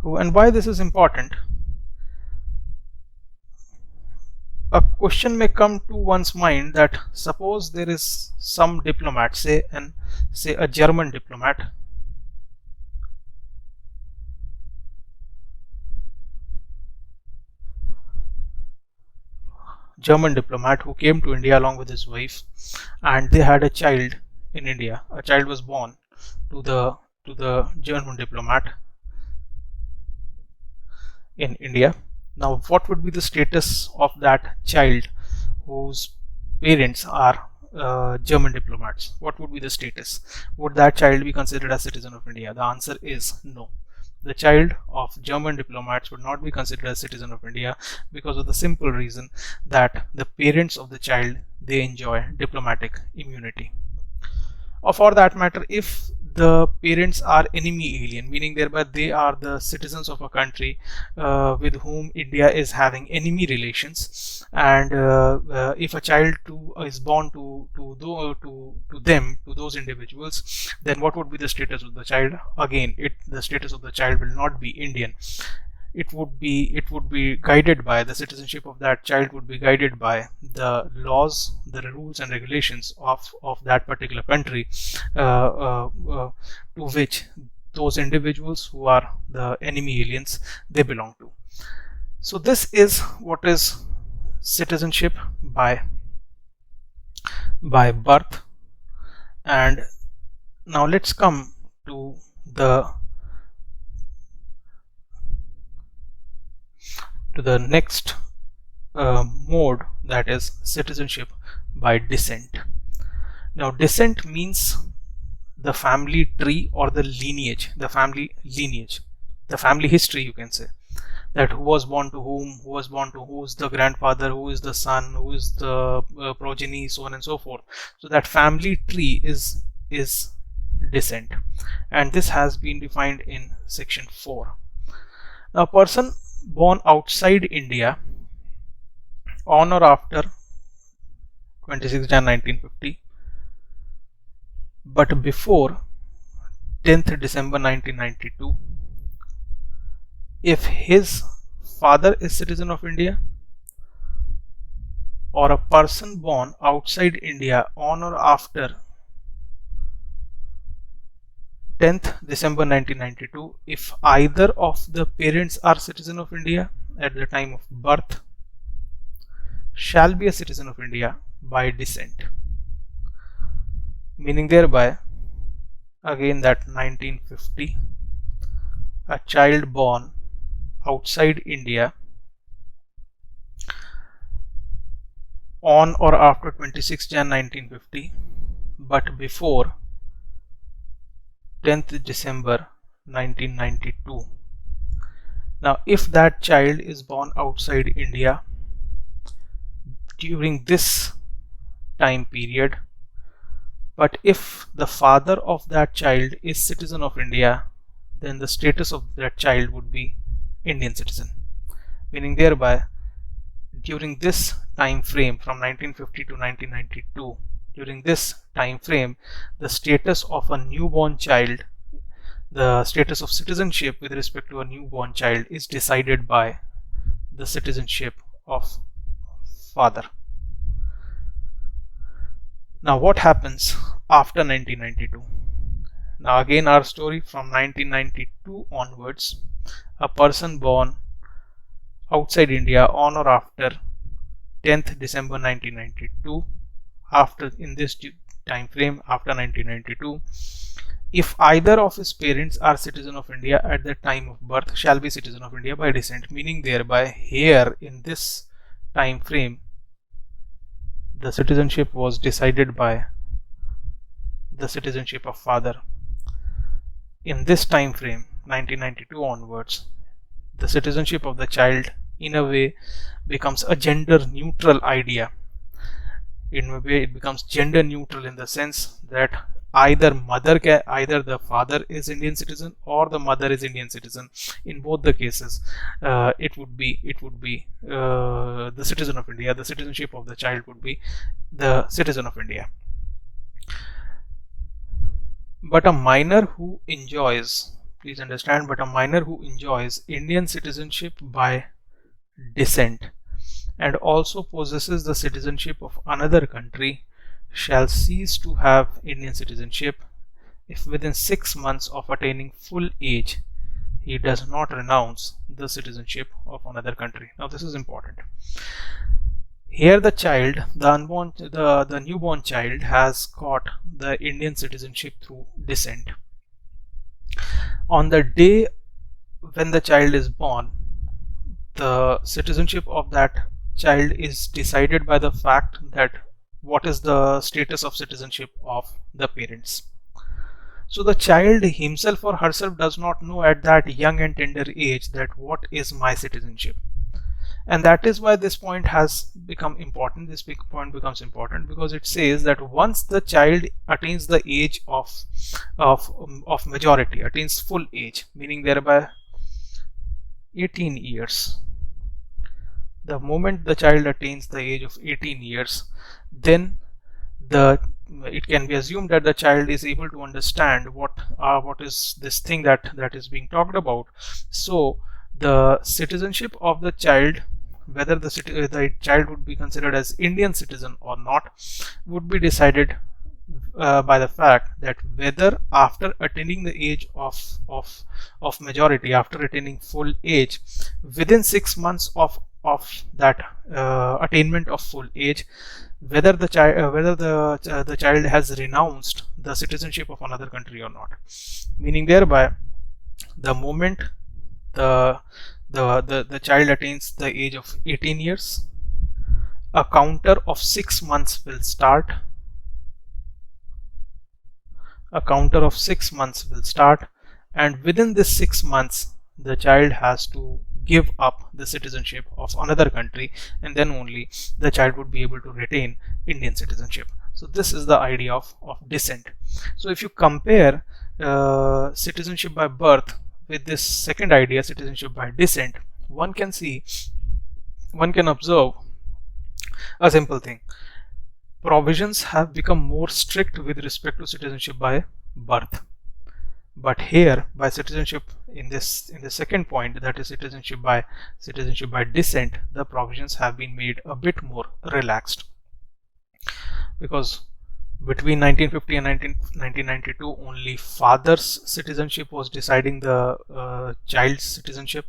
And why this is important? A question may come to one's mind that suppose there is some diplomat, say a German diplomat, who came to India along with his wife, and they had a child in India. A child was born to the German diplomat in India. Now, what would be the status of that child whose parents are German diplomats? What would be the status? Would that child be considered as citizen of India? The answer is no. The child of German diplomats would not be considered as citizen of India, because of the simple reason that the parents of the child, they enjoy diplomatic immunity. Or for that matter, if the parents are enemy alien, meaning thereby they are the citizens of a country with whom India is having enemy relations, and if a child is born to those individuals, then what would be the status of the child? Again, the status of the child will not be Indian. It would be guided by, the citizenship of that child would be guided by the laws, the rules and regulations of that particular country to which those individuals who are the enemy aliens, they belong to. So this is what is citizenship by birth. And now let's come to the next mode, that is citizenship by descent. Now descent means the family tree or the lineage, the family history, you can say, that who was born to whom, who is the grandfather, who is the son, who is the progeny, so on and so forth. So that family tree is descent, and this has been defined in section 4. Now a person born outside India on or after 26 Jan 1950 but before 10th December 1992, if his father is citizen of India, or a person born outside India on or after 10th December 1992, if either of the parents are citizen of India at the time of birth, shall be a citizen of India by descent. Meaning thereby, again, that 1950, a child born outside India on or after 26 Jan 1950 but before 10th December 1992. Now if that child is born outside India during this time period, but if the father of that child is citizen of India, then the status of that child would be Indian citizen. Meaning thereby, during this time frame from 1950 to 1992, during this time frame, the status of a newborn child, the status of citizenship with respect to a newborn child is decided by the citizenship of father. Now what happens after 1992? Now again our story from 1992 onwards, a person born outside India on or after 10th December 1992, after in this time frame after 1992, if either of his parents are citizen of India at the time of birth, shall be citizen of India by descent. Meaning thereby, here in this time frame, the citizenship was decided by the citizenship of father. In this time frame 1992 onwards, the citizenship of the child in a way becomes a gender neutral idea. In a way it becomes gender neutral in the sense that either the father is Indian citizen or the mother is Indian citizen. In both the cases, it would be the citizen of India. The citizenship of the child would be the citizen of India. But a minor who enjoys, please understand, but a minor who enjoys Indian citizenship by descent and also possesses the citizenship of another country shall cease to have Indian citizenship if within 6 months of attaining full age he does not renounce the citizenship of another country. Now this is important. Here the child, the newborn child has got the Indian citizenship through descent. On the day when the child is born, the citizenship of that child is decided by the fact that what is the status of citizenship of the parents. So the child himself or herself does not know at that young and tender age that what is my citizenship. And that is why this point has become important. This big point becomes important because it says that once the child attains the age of majority, attains full age, meaning thereby 18 years, the moment the child attains the age of 18 years, then it can be assumed that the child is able to understand what is this thing that is being talked about. So the citizenship of the child, whether the child would be considered as Indian citizen or not, would be decided by the fact that whether after attaining the age of majority, after attaining full age, within 6 months of that attainment of full age, whether the child has renounced the citizenship of another country or not. Meaning thereby, the moment the child attains the age of 18 years, a counter of 6 months will start. A counter of 6 months will start, and within this 6 months, the child has to give up the citizenship of another country, and then only the child would be able to retain Indian citizenship. So this is the idea of descent. So if you compare citizenship by birth with this second idea, citizenship by descent, one can observe a simple thing. Provisions have become more strict with respect to citizenship by birth, but here by citizenship in the second point, that is citizenship by descent, the provisions have been made a bit more relaxed, because between 1950 and 1992 only father's citizenship was deciding the child's citizenship.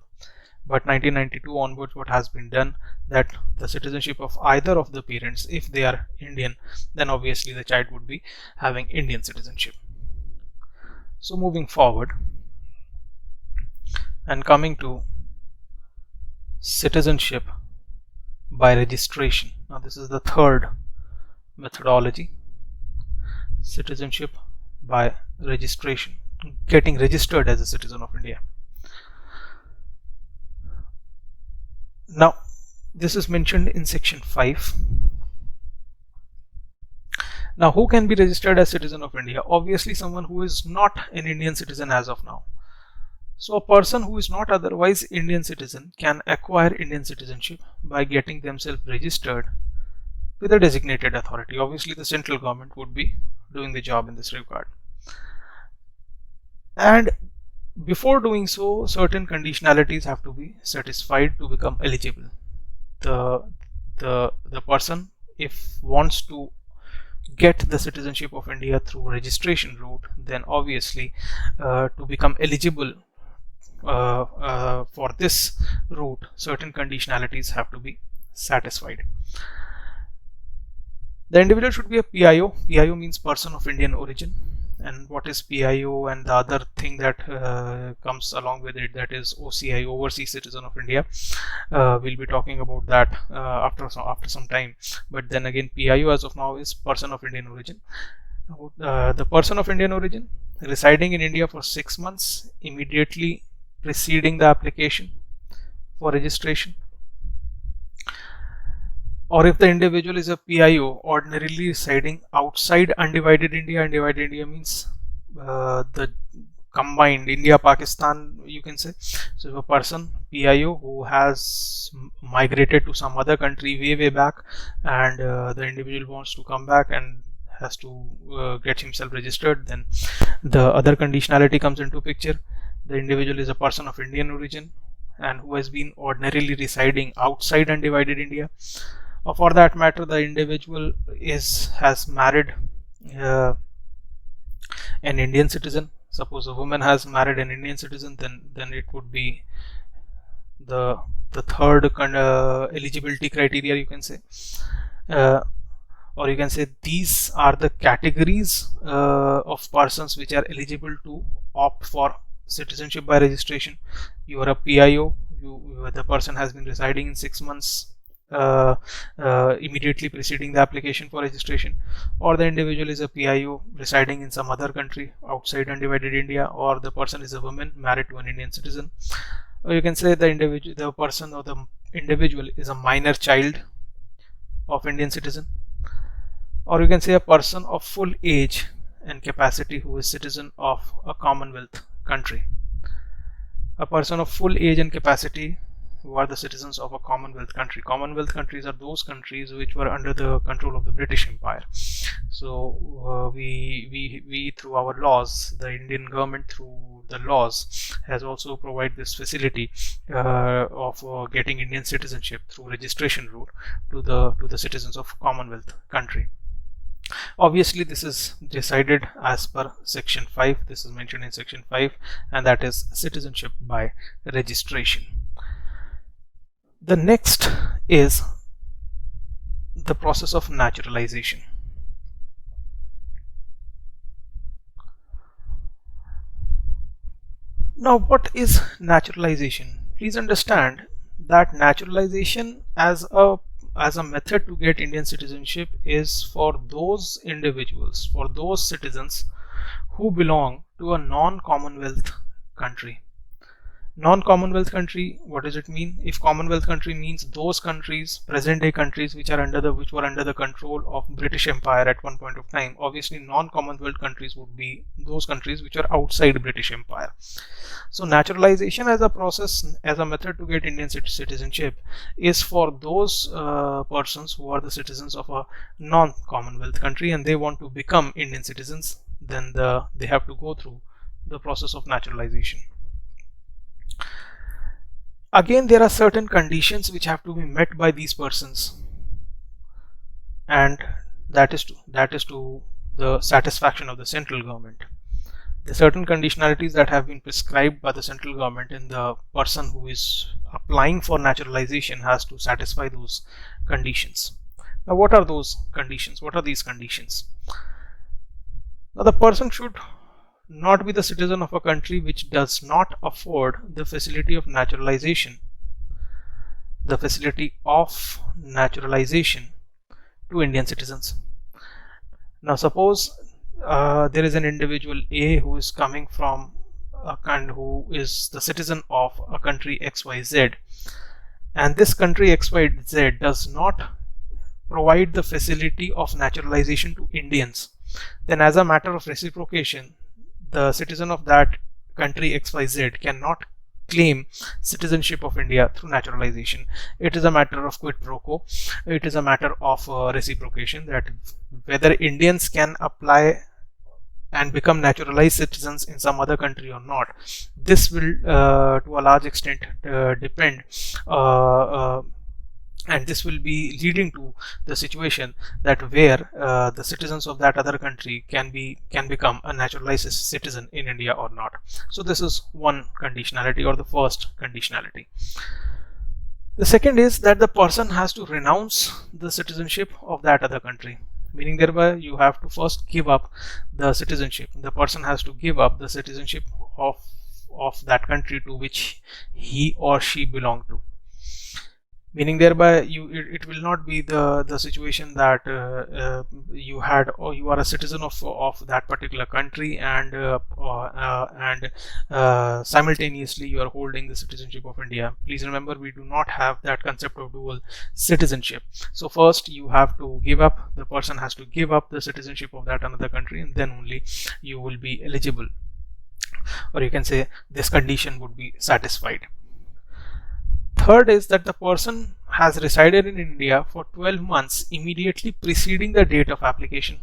But 1992 onwards, what has been done, that the citizenship of either of the parents, if they are Indian, then obviously the child would be having Indian citizenship. So moving forward and coming to citizenship by registration. Now this is the third methodology, citizenship by registration, getting registered as a citizen of India. Now this is mentioned in section 5. Now who can be registered as citizen of India? Obviously someone who is not an Indian citizen as of now. So a person who is not otherwise Indian citizen can acquire Indian citizenship by getting themselves registered with a designated authority. Obviously the central government would be doing the job in this regard. And before doing so, certain conditionalities have to be satisfied to become eligible. The person, if wants to get the citizenship of India through registration route, then obviously to become eligible for this route, certain conditionalities have to be satisfied. The individual should be a PIO. PIO means person of Indian origin. And what is PIO, and the other thing that comes along with it, that is OCI, Overseas Citizen of India. We'll be talking about that after some time. But then again, PIO as of now is person of Indian origin. The person of Indian origin residing in India for 6 months immediately preceding the application for registration. Or if the individual is a PIO ordinarily residing outside undivided India. Undivided India means the combined India-Pakistan, you can say. So if a person, PIO, who has migrated to some other country way back, and the individual wants to come back and has to get himself registered, then the other conditionality comes into picture. The individual is a person of Indian origin and who has been ordinarily residing outside undivided India. Or for that matter, the individual has married an Indian citizen. Suppose a woman has married an Indian citizen, then it would be the third eligibility criteria, you can say. Or you can say these are the categories of persons which are eligible to opt for citizenship by registration. You are a PIO, the person has been residing in 6 months immediately preceding the application for registration, or the individual is a PIO residing in some other country outside undivided India, or the person is a woman married to an Indian citizen, or you can say the individual is a minor child of Indian citizen, or you can say a person of full age and capacity who is citizen of a Commonwealth country. A person of full age and capacity who are the citizens of a Commonwealth country. Commonwealth countries are those countries which were under the control of the British Empire. So we through our laws, the Indian government through the laws has also provided this facility of getting Indian citizenship through registration route to the citizens of Commonwealth country. Obviously this is decided as per section 5. This is mentioned in section 5, and that is citizenship by registration. The next is the process of naturalization. Now, what is naturalization? Please understand that naturalization as a method to get Indian citizenship is for those individuals, for those citizens who belong to a non-Commonwealth country. Non-Commonwealth country, what does it mean? If Commonwealth country means those countries, present day countries which were under the control of British Empire at one point of time, obviously non-Commonwealth countries would be those countries which are outside British Empire. So naturalization as a process, as a method to get Indian citizenship, is for those persons who are the citizens of a non-Commonwealth country and they want to become Indian citizens. Then they have to go through the process of naturalization. Again, there are certain conditions which have to be met by these persons, and that is to the satisfaction of the central government. There are certain conditionalities that have been prescribed by the central government, and the person who is applying for naturalization has to satisfy those conditions. Now, what are those conditions? What are these conditions? Now, the person should not be the citizen of a country which does not afford the facility of naturalization, to Indian citizens. Now, suppose there is an individual A who is coming from who is the citizen of a country XYZ, and this country XYZ does not provide the facility of naturalization to Indians. Then, as a matter of reciprocation, the citizen of that country XYZ cannot claim citizenship of India through naturalization. It is a matter of quid pro quo. It is a matter of reciprocation, that whether Indians can apply and become naturalized citizens in some other country or not, this will to a large extent depend and this will be leading to the situation that where the citizens of that other country can become a naturalized citizen in India or not. So this is one conditionality, or the first conditionality. The second is that the person has to renounce the citizenship of that other country, meaning thereby you have to first give up the citizenship. The person has to give up the citizenship of that country to which he or she belong to. Meaning thereby it will not be the situation that you are a citizen of that particular country and simultaneously you are holding the citizenship of India. Please remember, we do not have that concept of dual citizenship. So first you have to give up, the person has to give up the citizenship of that another country, and then only you will be eligible, or you can say this condition would be satisfied. Third is that the person has resided in India for 12 months immediately preceding the date of application,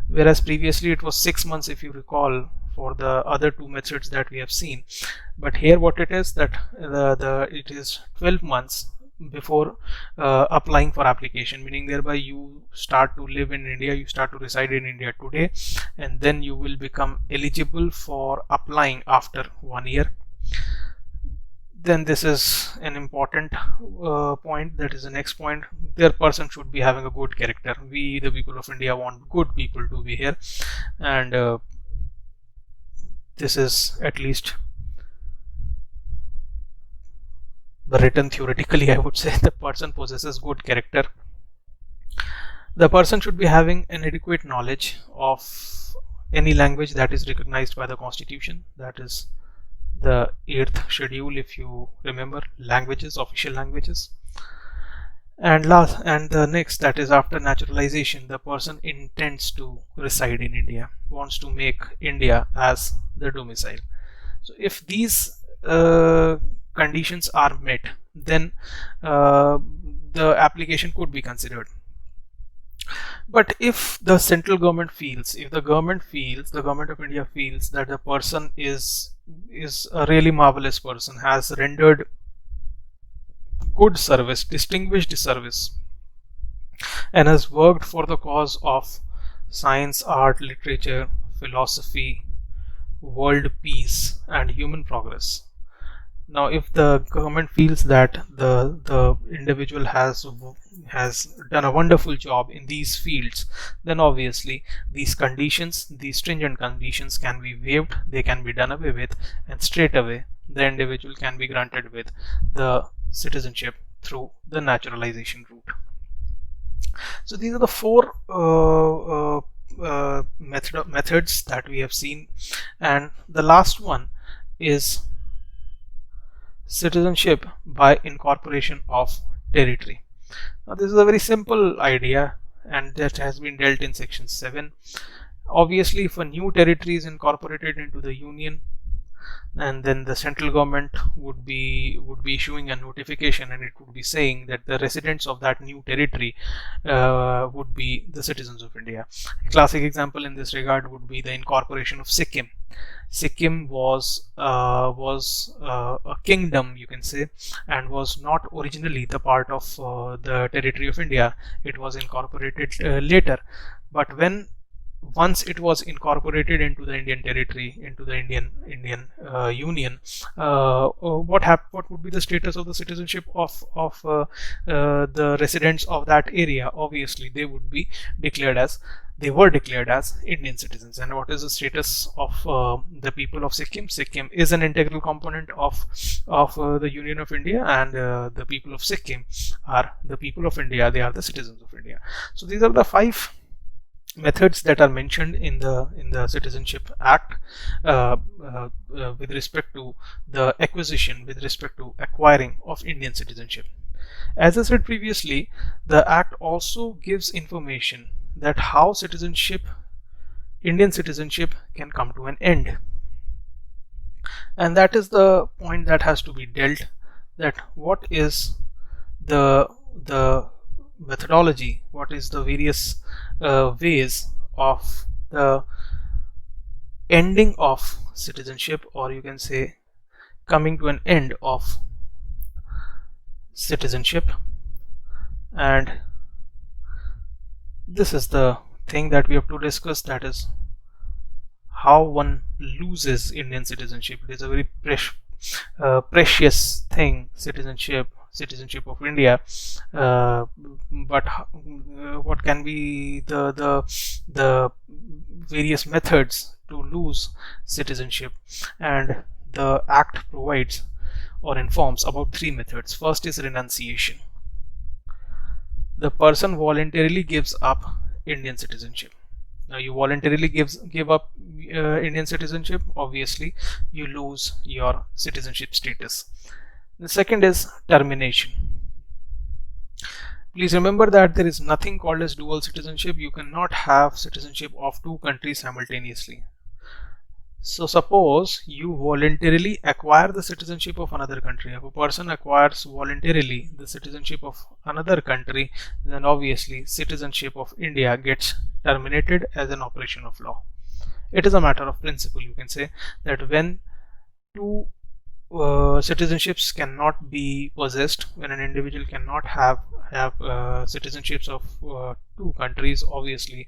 whereas previously it was 6 months, if you recall, for the other two methods that we have seen. But here what it is, that it is 12 months before applying for application, meaning thereby you start to live in India, you start to reside in India today, and then you will become eligible for applying after 1 year. Then this is an important point, that is the next point. Their person should be having a good character. We, the people of India, want good people to be here, and this is at least the written theoretically, I would say. The person possesses good character. The person should be having an adequate knowledge of any language that is recognized by the Constitution, that is the 8th schedule, if you remember, languages, official languages. And the next, that is after naturalization, the person intends to reside in India, wants to make India as the domicile. So if these conditions are met, then the application could be considered. But if the central government feels, the government of India feels that the person is a really marvelous person, has rendered good service, distinguished service, and has worked for the cause of science, art, literature, philosophy, world peace, and human progress, Now if the government feels that the individual has done a wonderful job in these fields, then obviously these conditions, these stringent conditions, can be waived, they can be done away with, and straight away the individual can be granted with the citizenship through the naturalization route. So these are the four methods that we have seen, and the last one is citizenship by incorporation of territory. Now this is a very simple idea, and that has been dealt in section 7. Obviously, if a new territory is incorporated into the union, and then the central government would be issuing a notification, and it would be saying that the residents of that new territory would be the citizens of India. A classic example in this regard would be the incorporation of Sikkim. Sikkim was a kingdom, you can say, and was not originally the part of the territory of India. It was incorporated later, but once it was incorporated into the Indian territory, into the Indian Union, what would be the status of the citizenship of the residents of that area? Obviously, they were declared as Indian citizens. And what is the status of the people of Sikkim? Sikkim is an integral component of the Union of India, and the people of Sikkim are the people of India. They are the citizens of India. So these are the 5 methods that are mentioned in the Citizenship Act with respect to the acquisition, with respect to acquiring of Indian citizenship. As I said previously, the Act also gives information that how Indian citizenship can come to an end, and that is the point that has to be dealt, that what is the methodology, what is the various ways of the ending of citizenship, or you can say coming to an end of citizenship. And this is the thing that we have to discuss, that is how one loses Indian citizenship. It is a very precious thing, citizenship of India, but what can be the various methods to lose citizenship? And the Act provides or informs about 3 methods. First is renunciation. The person voluntarily gives up Indian citizenship. Now you voluntarily give up Indian citizenship, obviously you lose your citizenship status. The second is termination. Please remember that there is nothing called as dual citizenship. You cannot have citizenship of 2 countries simultaneously. So suppose you voluntarily acquire the citizenship of another country. If a person acquires voluntarily the citizenship of another country, then obviously citizenship of India gets terminated as an operation of law. It is a matter of principle, you can say, that when 2 citizenships cannot be possessed, when an individual cannot have citizenships of 2 countries, obviously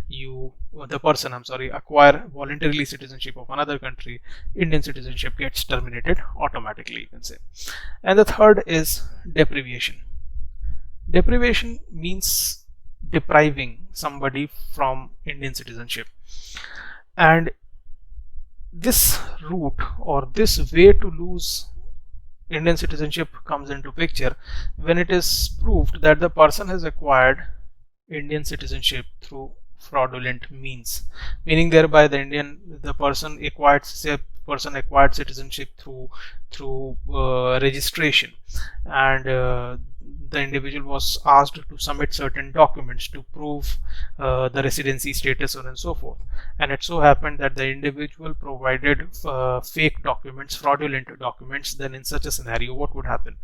the person acquire voluntarily citizenship of another country, Indian citizenship gets terminated automatically, you can say. And the third is deprivation. Deprivation means depriving somebody from Indian citizenship, and this route or this way to lose Indian citizenship comes into picture when it is proved that the person has acquired Indian citizenship through fraudulent means, meaning thereby the person acquired citizenship through registration, and the individual was asked to submit certain documents to prove the residency status, and so forth. And it so happened that the individual provided fake documents, fraudulent documents. Then in such a scenario, what would happen?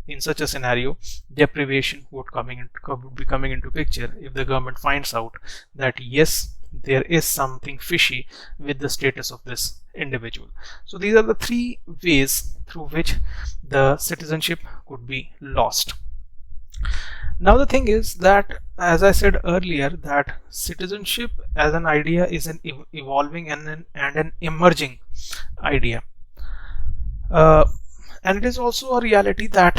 In such a scenario, deprivation would be coming into picture if the government finds out that yes, there is something fishy with the status of this individual. So these are the 3 ways through which the citizenship could be lost. Now the thing is that, as I said earlier, that citizenship as an idea is an evolving and an emerging idea. And it is also a reality that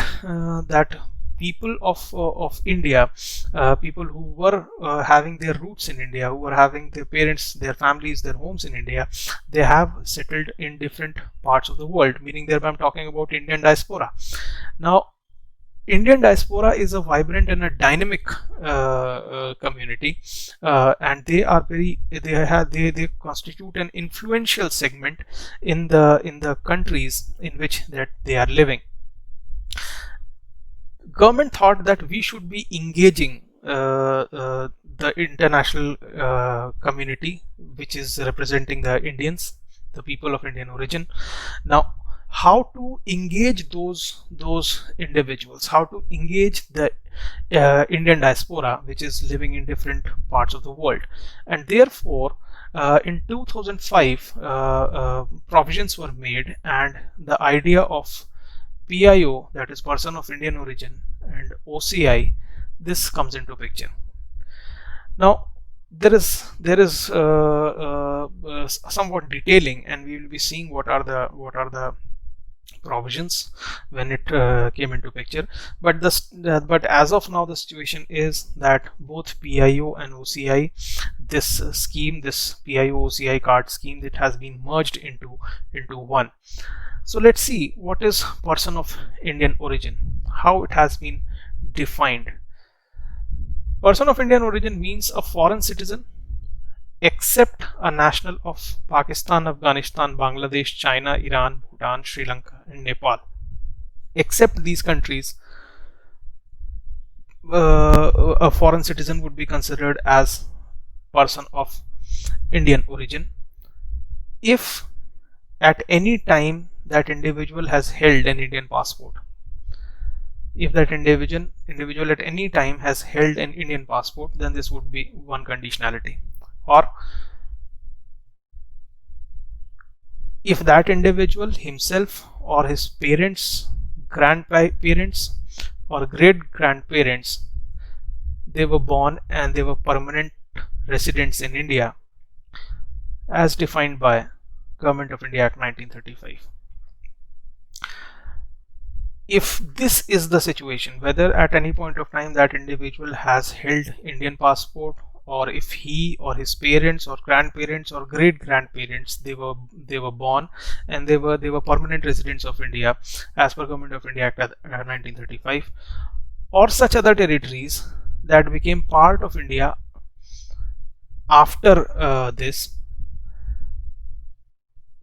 that people of India, people who were having their roots in India, who were having their parents, their families, their homes in India, they have settled in different parts of the world, meaning thereby I'm talking about Indian diaspora. Now, Indian diaspora is a vibrant and a dynamic community, and they are they constitute an influential segment in the countries in which that they are living. Government thought that we should be engaging the international community, which is representing the Indians, the people of Indian origin. Now, how to engage those individuals, how to engage the Indian diaspora, which is living in different parts of the world. And therefore, in 2005, provisions were made, and the idea of PIO, that is person of Indian origin, and OCI, this comes into picture. Now, there is somewhat detailing, and we will be seeing what are the provisions when it came into picture. But but as of now, the situation is that both PIO and OCI, this scheme, this PIO OCI card scheme, it has been merged into one. So let's see what is person of Indian origin, how it has been defined. Person of Indian origin means a foreign citizen except a national of Pakistan, Afghanistan, Bangladesh, China, Iran, Bhutan, Sri Lanka and Nepal. Except these countries, a foreign citizen would be considered as person of Indian origin if at any time that individual has held an Indian passport. If that individual at any time has held an Indian passport, then this would be one conditionality. Or if that individual himself or his parents, grandparents or great grandparents, they were born and they were permanent residents in India as defined by Government of India Act 1935. If this is the situation, whether at any point of time that individual has held Indian passport, or if he or his parents or grandparents or great grandparents, they were born and they were permanent residents of India as per Government of India Act 1935, or such other territories that became part of India after this,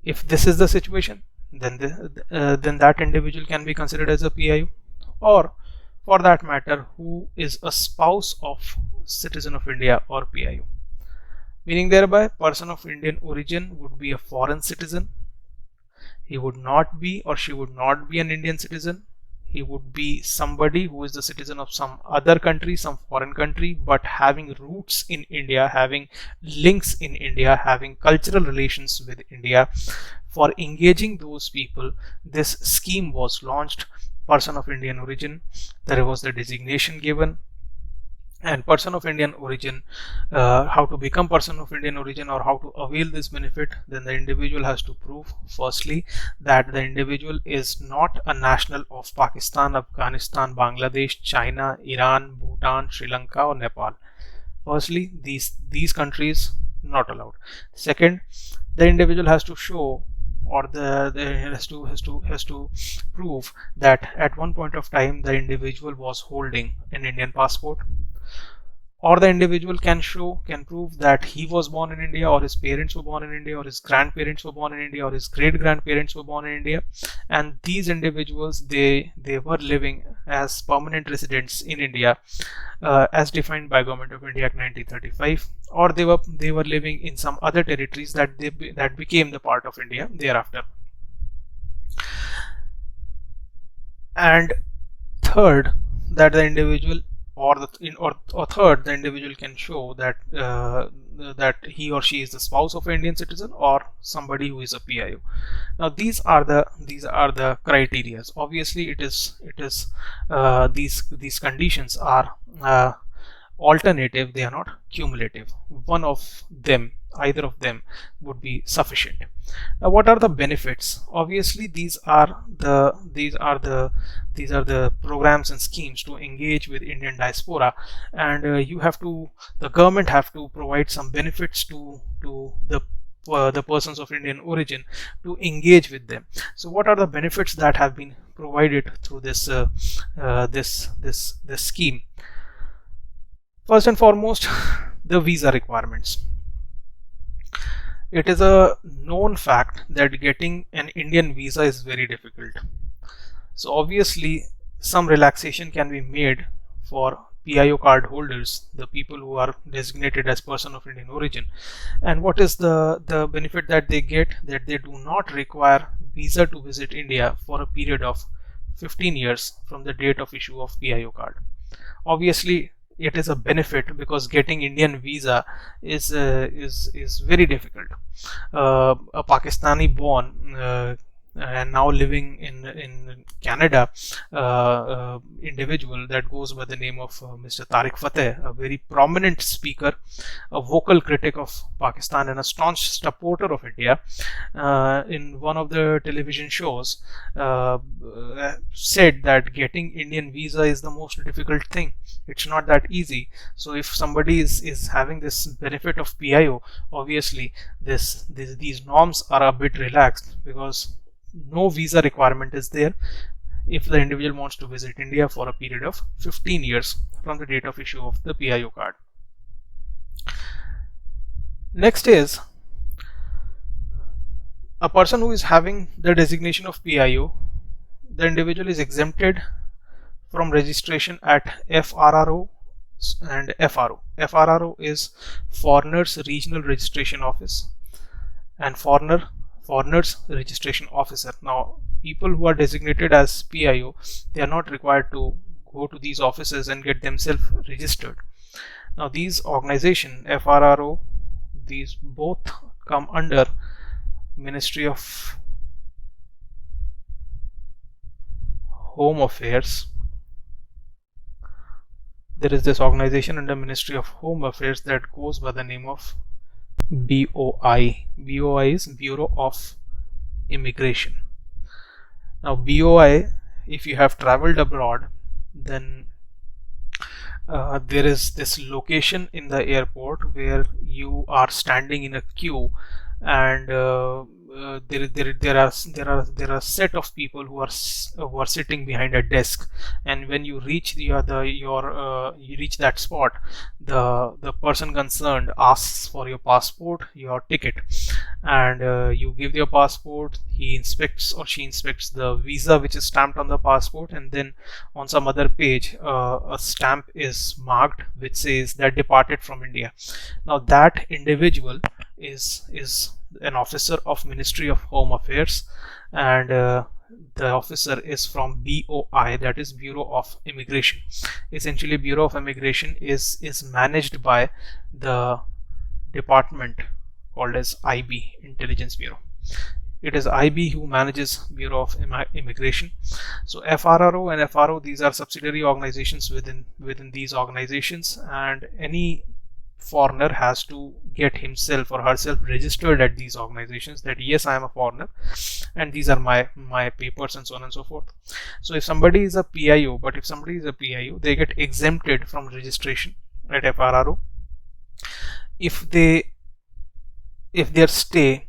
if this is the situation, then that individual can be considered as a PIO, or for that matter, who is a spouse of citizen of India or PIO. Meaning thereby, person of Indian origin would be a foreign citizen. He would not be, or she would not be, an Indian citizen. He would be somebody who is the citizen of some other country, some foreign country, but having roots in India, having links in India, having cultural relations with India. For engaging those people, this scheme was launched, person of Indian origin. There was the designation given, and person of Indian origin, how to become person of Indian origin or how to avail this benefit, then the individual has to prove firstly that the individual is not a national of Pakistan, Afghanistan, Bangladesh, China, Iran, Bhutan, Sri Lanka or Nepal. Firstly, these countries not allowed. Second, the individual has to show, or has to prove that at one point of time the individual was holding an Indian passport, or the individual can prove that he was born in India, or his parents were born in India, or his grandparents were born in India, or his great grandparents were born in India, and these individuals they were living as permanent residents in India as defined by Government of India Act 1935, or they were living in some other territories that became the part of India thereafter. And third, that the individual third, the individual can show that that he or she is the spouse of an Indian citizen or somebody who is a PIO. Now these are the criteria. Obviously, these conditions are alternative; they are not cumulative. One of them either of them would be sufficient. Now, what are the benefits? Obviously, these are the programs and schemes to engage with Indian diaspora, and the government have to provide some benefits to the persons of Indian origin to engage with them. So what are the benefits that have been provided through this scheme? First and foremost, the visa requirements. It is a known fact that getting an Indian visa is very difficult. So obviously some relaxation can be made for PIO card holders, the people who are designated as person of Indian origin. And what is the benefit that they get? That they do not require visa to visit India for a period of 15 years from the date of issue of PIO card. Obviously it is a benefit because getting Indian visa is very difficult. A Pakistani born and now living in Canada individual that goes by the name of Mr. Tariq Fateh, a very prominent speaker, a vocal critic of Pakistan and a staunch supporter of India, in one of the television shows said that getting Indian visa is the most difficult thing. It's not that easy. So if somebody is having this benefit of PIO, obviously these norms are a bit relaxed because no visa requirement is there if the individual wants to visit India for a period of 15 years from the date of issue of the PIO card. Next is a person who is having the designation of PIO, the individual is exempted from registration at FRRO and FRO. FRRO is Foreigners Regional Registration Office and Foreigners Registration Officer. Now, people who are designated as PIO, they are not required to go to these offices and get themselves registered. Now, these organizations, FRRO, these both come under Ministry of Home Affairs. There is this organization under Ministry of Home Affairs that goes by the name of BOI. BOI is Bureau of Immigration. Now BOI, if you have traveled abroad, then there is this location in the airport where you are standing in a queue, and there are a set of people who are sitting behind a desk, and when you reach you reach that spot, the person concerned asks for your passport, your ticket, and you give your passport. He inspects or she inspects the visa which is stamped on the passport, and then on some other page a stamp is marked which says that departed from India. Now that individual is an officer of Ministry of Home Affairs, and the officer is from BOI, that is Bureau of Immigration. Essentially, Bureau of Immigration is managed by the department called as IB, Intelligence Bureau. It is IB who manages Bureau of Immigration. So FRRO and FRO, these are subsidiary organizations within these organizations, and any foreigner has to get himself or herself registered at these organizations that yes, I am a foreigner and these are my papers and so on and so forth. So if somebody is a PIO, they get exempted from registration at FRRO if their stay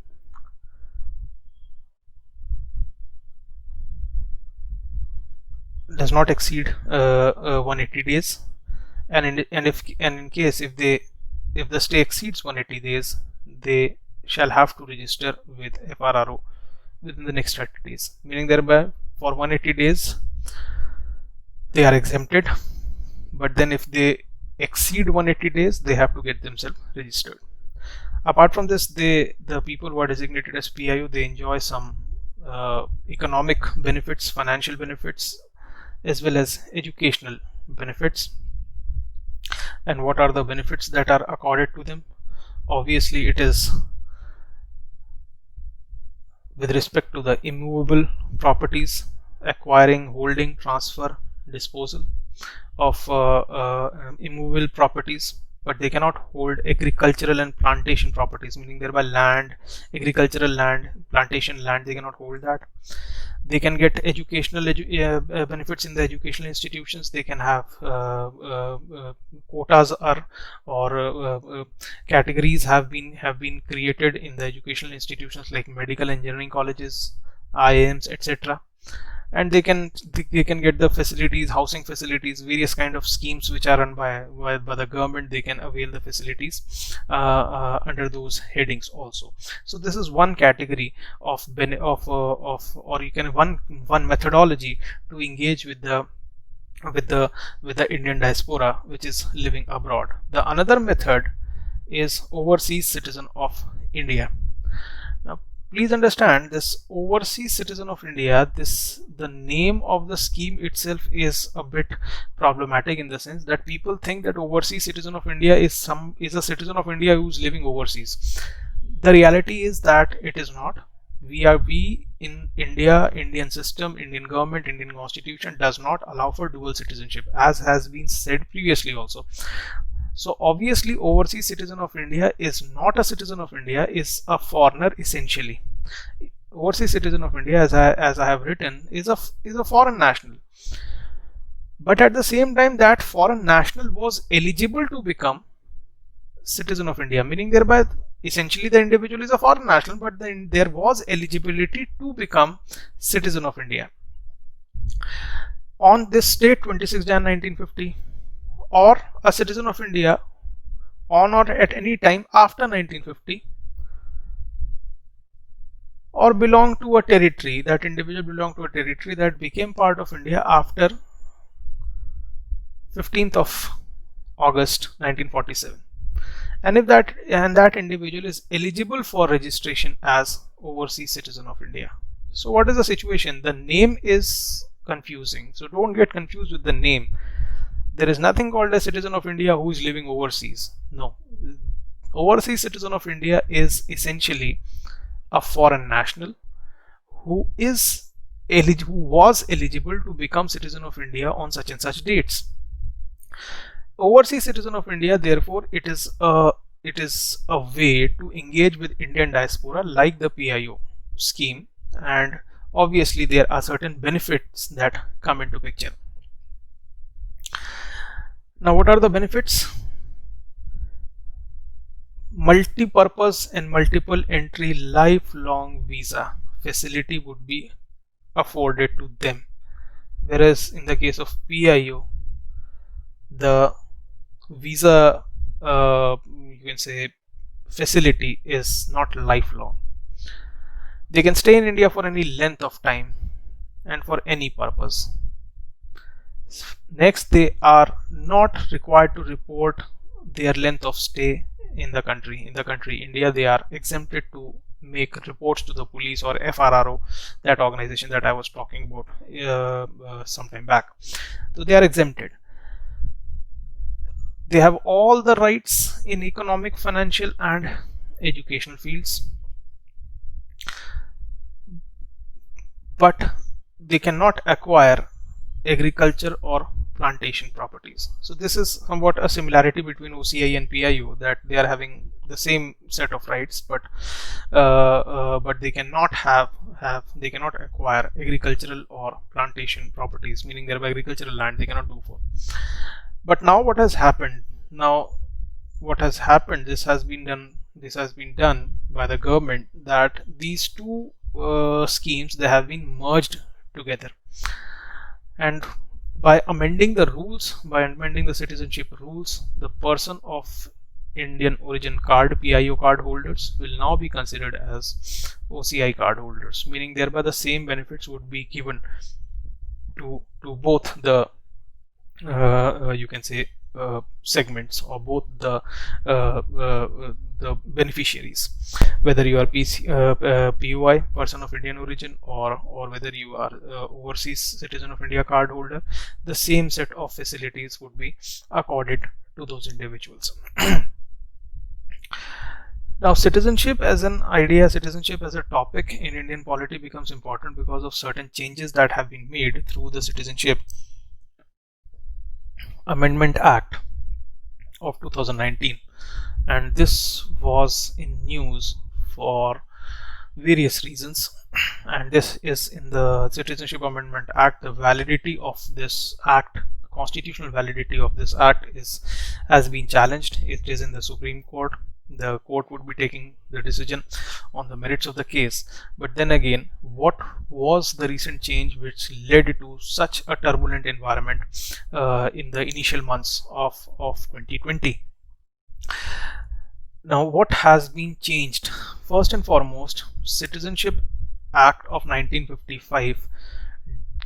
does not exceed 180 days, and in case if the stay exceeds 180 days, they shall have to register with FRRO within the next 30 days. Meaning thereby for 180 days they are exempted, but then if they exceed 180 days they have to get themselves registered. Apart from this, the people who are designated as PIO, they enjoy some economic benefits, financial benefits, as well as educational benefits. And what are the benefits that are accorded to them? Obviously, it is with respect to the immovable properties, acquiring, holding, transfer, disposal of immovable properties, but they cannot hold agricultural and plantation properties, meaning thereby land, agricultural land, plantation land, they cannot hold that. They can get educational benefits in the educational institutions. They can have quotas or categories have been created in the educational institutions like medical engineering colleges, IIMs, etc. And they can get the facilities, housing facilities, various kind of schemes which are run by the government. They can avail the facilities under those headings also. So this is one category of or you can one methodology to engage with the Indian diaspora which is living abroad. The another method is overseas citizen of India. Now please understand, this overseas citizen of India, the name of the scheme itself is a bit problematic, in the sense that people think that overseas citizen of India is a citizen of India who's living overseas. The reality is that it is not. We in India, Indian system, Indian government, Indian constitution does not allow for dual citizenship, as has been said previously also. So obviously overseas citizen of India is not a citizen of India, is a foreigner essentially. Overseas citizen of India, as I have written, is a foreign national. But at the same time, that foreign national was eligible to become citizen of India, meaning thereby essentially the individual is a foreign national, but then there was eligibility to become citizen of India. On this date, 26 Jan 1950, or a citizen of India on or at any time after 1950, or belong to a territory, that individual belonged to a territory that became part of India after 15th of August 1947, and if that individual is eligible for registration as overseas citizen of India. So what is the situation? The name is confusing, so don't get confused with the name. There is nothing called a citizen of India who is living overseas. No. Overseas citizen of India is essentially a foreign national who was eligible to become citizen of India on such and such dates. Overseas citizen of India, therefore, it is a way to engage with Indian diaspora like the PIO scheme, and obviously there are certain benefits that come into picture. Now what are the benefits? Multi-purpose and multiple entry lifelong visa facility would be afforded to them, whereas in the case of PIO, the visa you can say facility is not lifelong. They can stay in India for any length of time and for any purpose. Next, they are not required to report their length of stay in the country. India, they are exempted to make reports to the police or FRRO, that organization that I was talking about some time back. So they are exempted. They have all the rights in economic, financial and educational fields, but they cannot acquire agriculture or plantation properties. So this is somewhat a similarity between OCI and PIO, that they are having the same set of rights, but they cannot they cannot acquire agricultural or plantation properties, meaning thereby agricultural land they cannot do for. But now what has happened? This has been done by the government, that these two schemes, they have been merged together, and by amending the rules, by amending the citizenship rules, the person of Indian origin card, PIO card holders, will now be considered as OCI card holders, meaning thereby the same benefits would be given to both the you can say segments, or both the beneficiaries, whether you are POI, person of Indian origin, or whether you are overseas citizen of India card holder. The same set of facilities would be accorded to those individuals. Now, citizenship as an idea, citizenship as a topic in Indian polity becomes important because of certain changes that have been made through the Citizenship Amendment Act of 2019, and this was in news for various reasons. And this is in the Citizenship Amendment Act. The validity of this act, constitutional validity of this act, has been challenged. It is in the Supreme Court. The court would be taking the decision on the merits of the case. But then again, what was the recent change which led to such a turbulent environment in the initial months of 2020? Now, what has been changed? First and foremost, Citizenship Act of 1955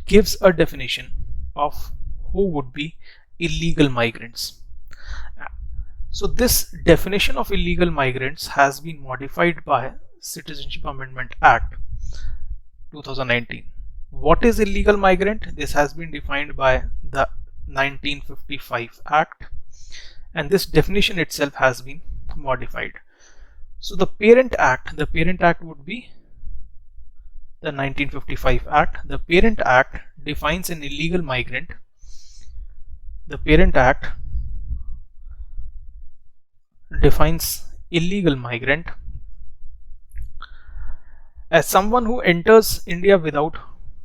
gives a definition of who would be illegal migrants. So this definition of illegal migrants has been modified by Citizenship Amendment Act 2019. What is illegal migrant? This has been defined by the 1955 Act, and this definition itself has been modified. So the parent act would be the 1955 Act. The Parent Act defines an illegal migrant. The Parent Act defines illegal migrant as someone who enters India without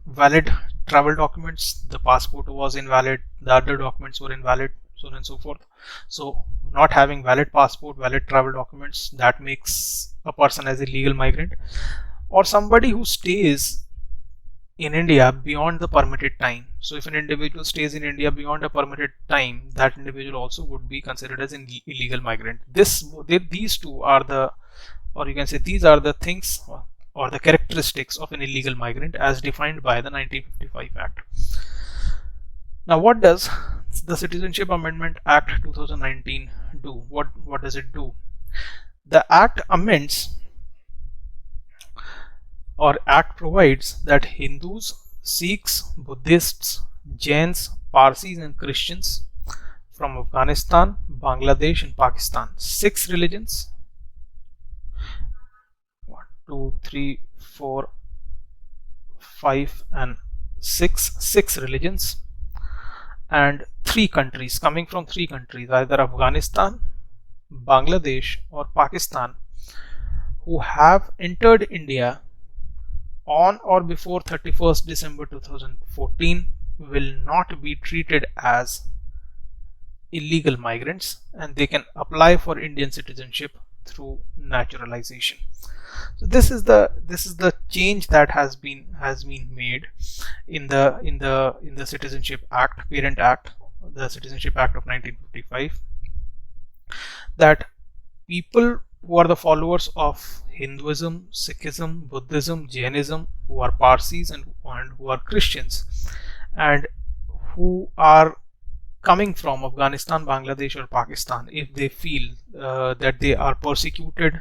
valid travel documents. The passport was invalid, the other documents were invalid, so on and so forth. So not having valid passport, valid travel documents, that makes a person as a legal migrant. Or somebody who stays in India beyond the permitted time. So if an individual stays in India beyond a permitted time, that individual also would be considered as an illegal migrant. These two are the, or you can say these are the things or the characteristics of an illegal migrant as defined by the 1955 Act. Now, what does the Citizenship Amendment Act 2019 do? What does it do? The Act amends, or Act provides, that Hindus, Sikhs, Buddhists, Jains, Parsis and Christians from Afghanistan, Bangladesh and Pakistan, 6 religions, 1, 2, 3, 4, 5 and 6 religions, and 3 countries, coming from 3 countries, either Afghanistan, Bangladesh or Pakistan, who have entered India on or before 31st December 2014 will not be treated as illegal migrants, and they can apply for Indian citizenship through naturalization. So this is the change that has been made in the Citizenship Act, Parent Act, the Citizenship Act of 1955, that people who are the followers of Hinduism, Sikhism, Buddhism, Jainism, who are Parsis and who are Christians, and who are coming from Afghanistan, Bangladesh or Pakistan, if they feel that they are persecuted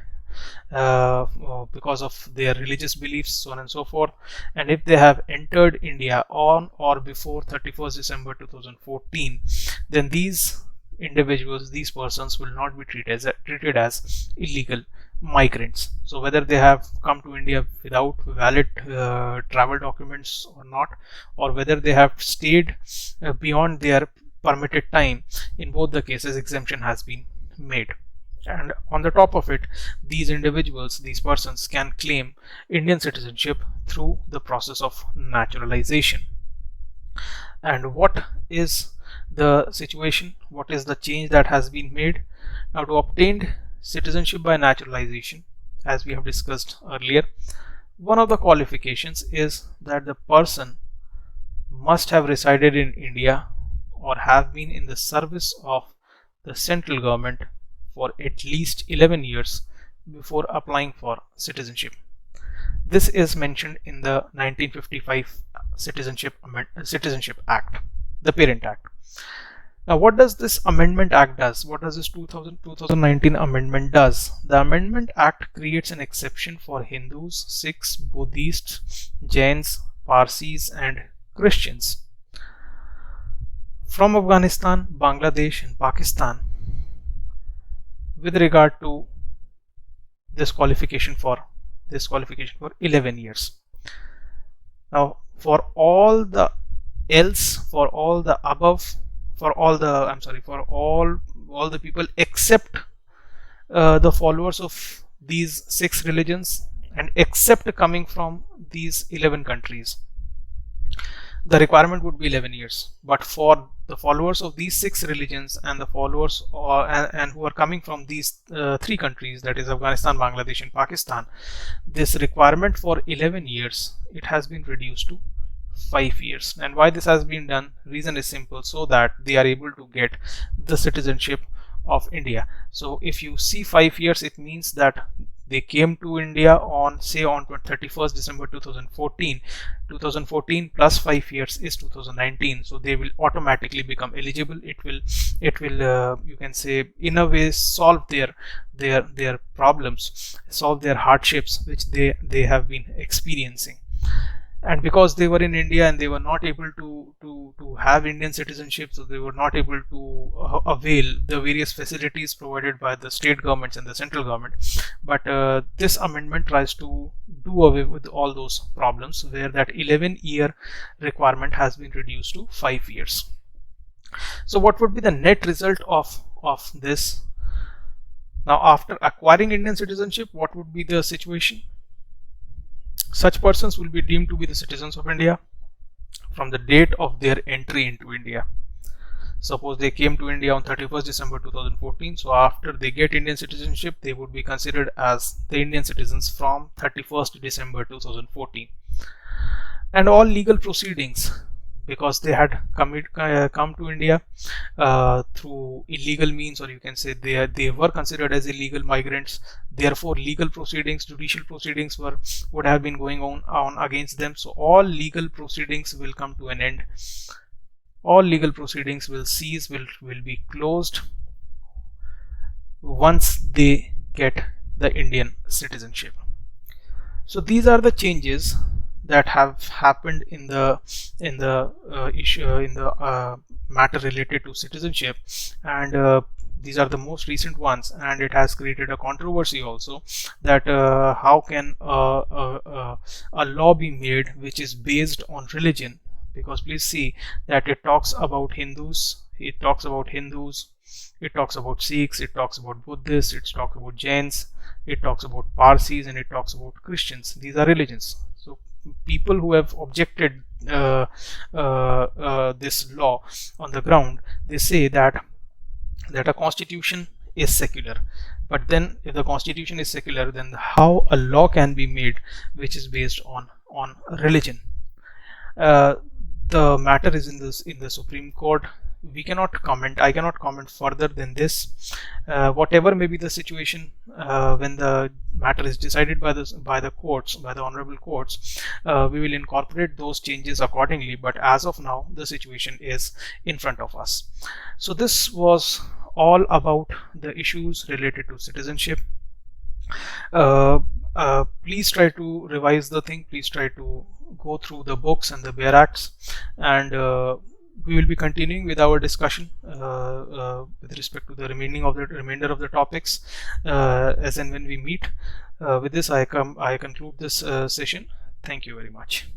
because of their religious beliefs, so on and so forth, and if they have entered India on or before 31st December 2014, then these individuals, these persons will not be treated as illegal migrants. So whether they have come to India without valid travel documents or not, or whether they have stayed beyond their permitted time, in both the cases exemption has been made. And on the top of it, these individuals, these persons, can claim Indian citizenship through the process of naturalization. And what is the situation? What is the change that has been made? Now, to obtain citizenship by naturalization, as we have discussed earlier, one of the qualifications is that the person must have resided in India or have been in the service of the central government for at least 11 years before applying for citizenship. This is mentioned in the 1955 Citizenship Act, the Parent Act. Now, what does this Amendment Act does? What does this 2019 Amendment does? The Amendment Act creates an exception for Hindus, Sikhs, Buddhists, Jains, Parsis and Christians from Afghanistan, Bangladesh and Pakistan with regard to this qualification for 11 years. Now, for all the above for all the for all the people except the followers of these 6 religions, and except coming from these 11 countries, the requirement would be 11 years. But for the followers of these 6 religions and the followers and who are coming from these 3 countries, that is Afghanistan, Bangladesh and Pakistan, this requirement for 11 years, it has been reduced to 5 years. And why this has been done? Reason is simple, so that they are able to get the citizenship of India. So if you see 5 years, it means that they came to India on, say, on 31st December 2014. 2014 plus 5 years is 2019. So they will automatically become eligible. It will you can say, in a way, solve their problems, solve their hardships which they have been experiencing. And because they were in India and they were not able to have Indian citizenship, so they were not able to avail the various facilities provided by the state governments and the central government. But this amendment tries to do away with all those problems, where that 11-year requirement has been reduced to 5 years. So what would be the net result of this? Now, after acquiring Indian citizenship, what would be the situation? Such persons will be deemed to be the citizens of India from the date of their entry into India. Suppose they came to India on 31st December 2014, so after they get Indian citizenship, they would be considered as the Indian citizens from 31st December 2014. And all legal proceedings, because they had come to India through illegal means, or you can say they were considered as illegal migrants, therefore legal proceedings, judicial proceedings would have been going on against them. So all legal proceedings will come to an end. All legal proceedings will cease, will be closed once they get the Indian citizenship. So these are the changes that have happened in the matter related to citizenship, and these are the most recent ones, and it has created a controversy also, that how can a law be made which is based on religion? Because please see that it talks about Hindus, it talks about Sikhs, it talks about Buddhists, it talks about Jains, it talks about Parsis, and it talks about Christians. These are religions. So people who have objected this law on the ground, they say that a constitution is secular. But then if the constitution is secular, then how a law can be made which is based on religion? The matter is in the Supreme Court. We cannot comment. I cannot comment further than this. Whatever may be the situation when the matter is decided by the courts, by the honorable courts, we will incorporate those changes accordingly. But as of now, the situation is in front of us. So this was all about the issues related to citizenship. Please try to revise the thing. Please try to go through the books and the bare acts, and we will be continuing with our discussion with respect to the remainder of the topics as and when we meet. With this, I conclude this session. Thank you very much.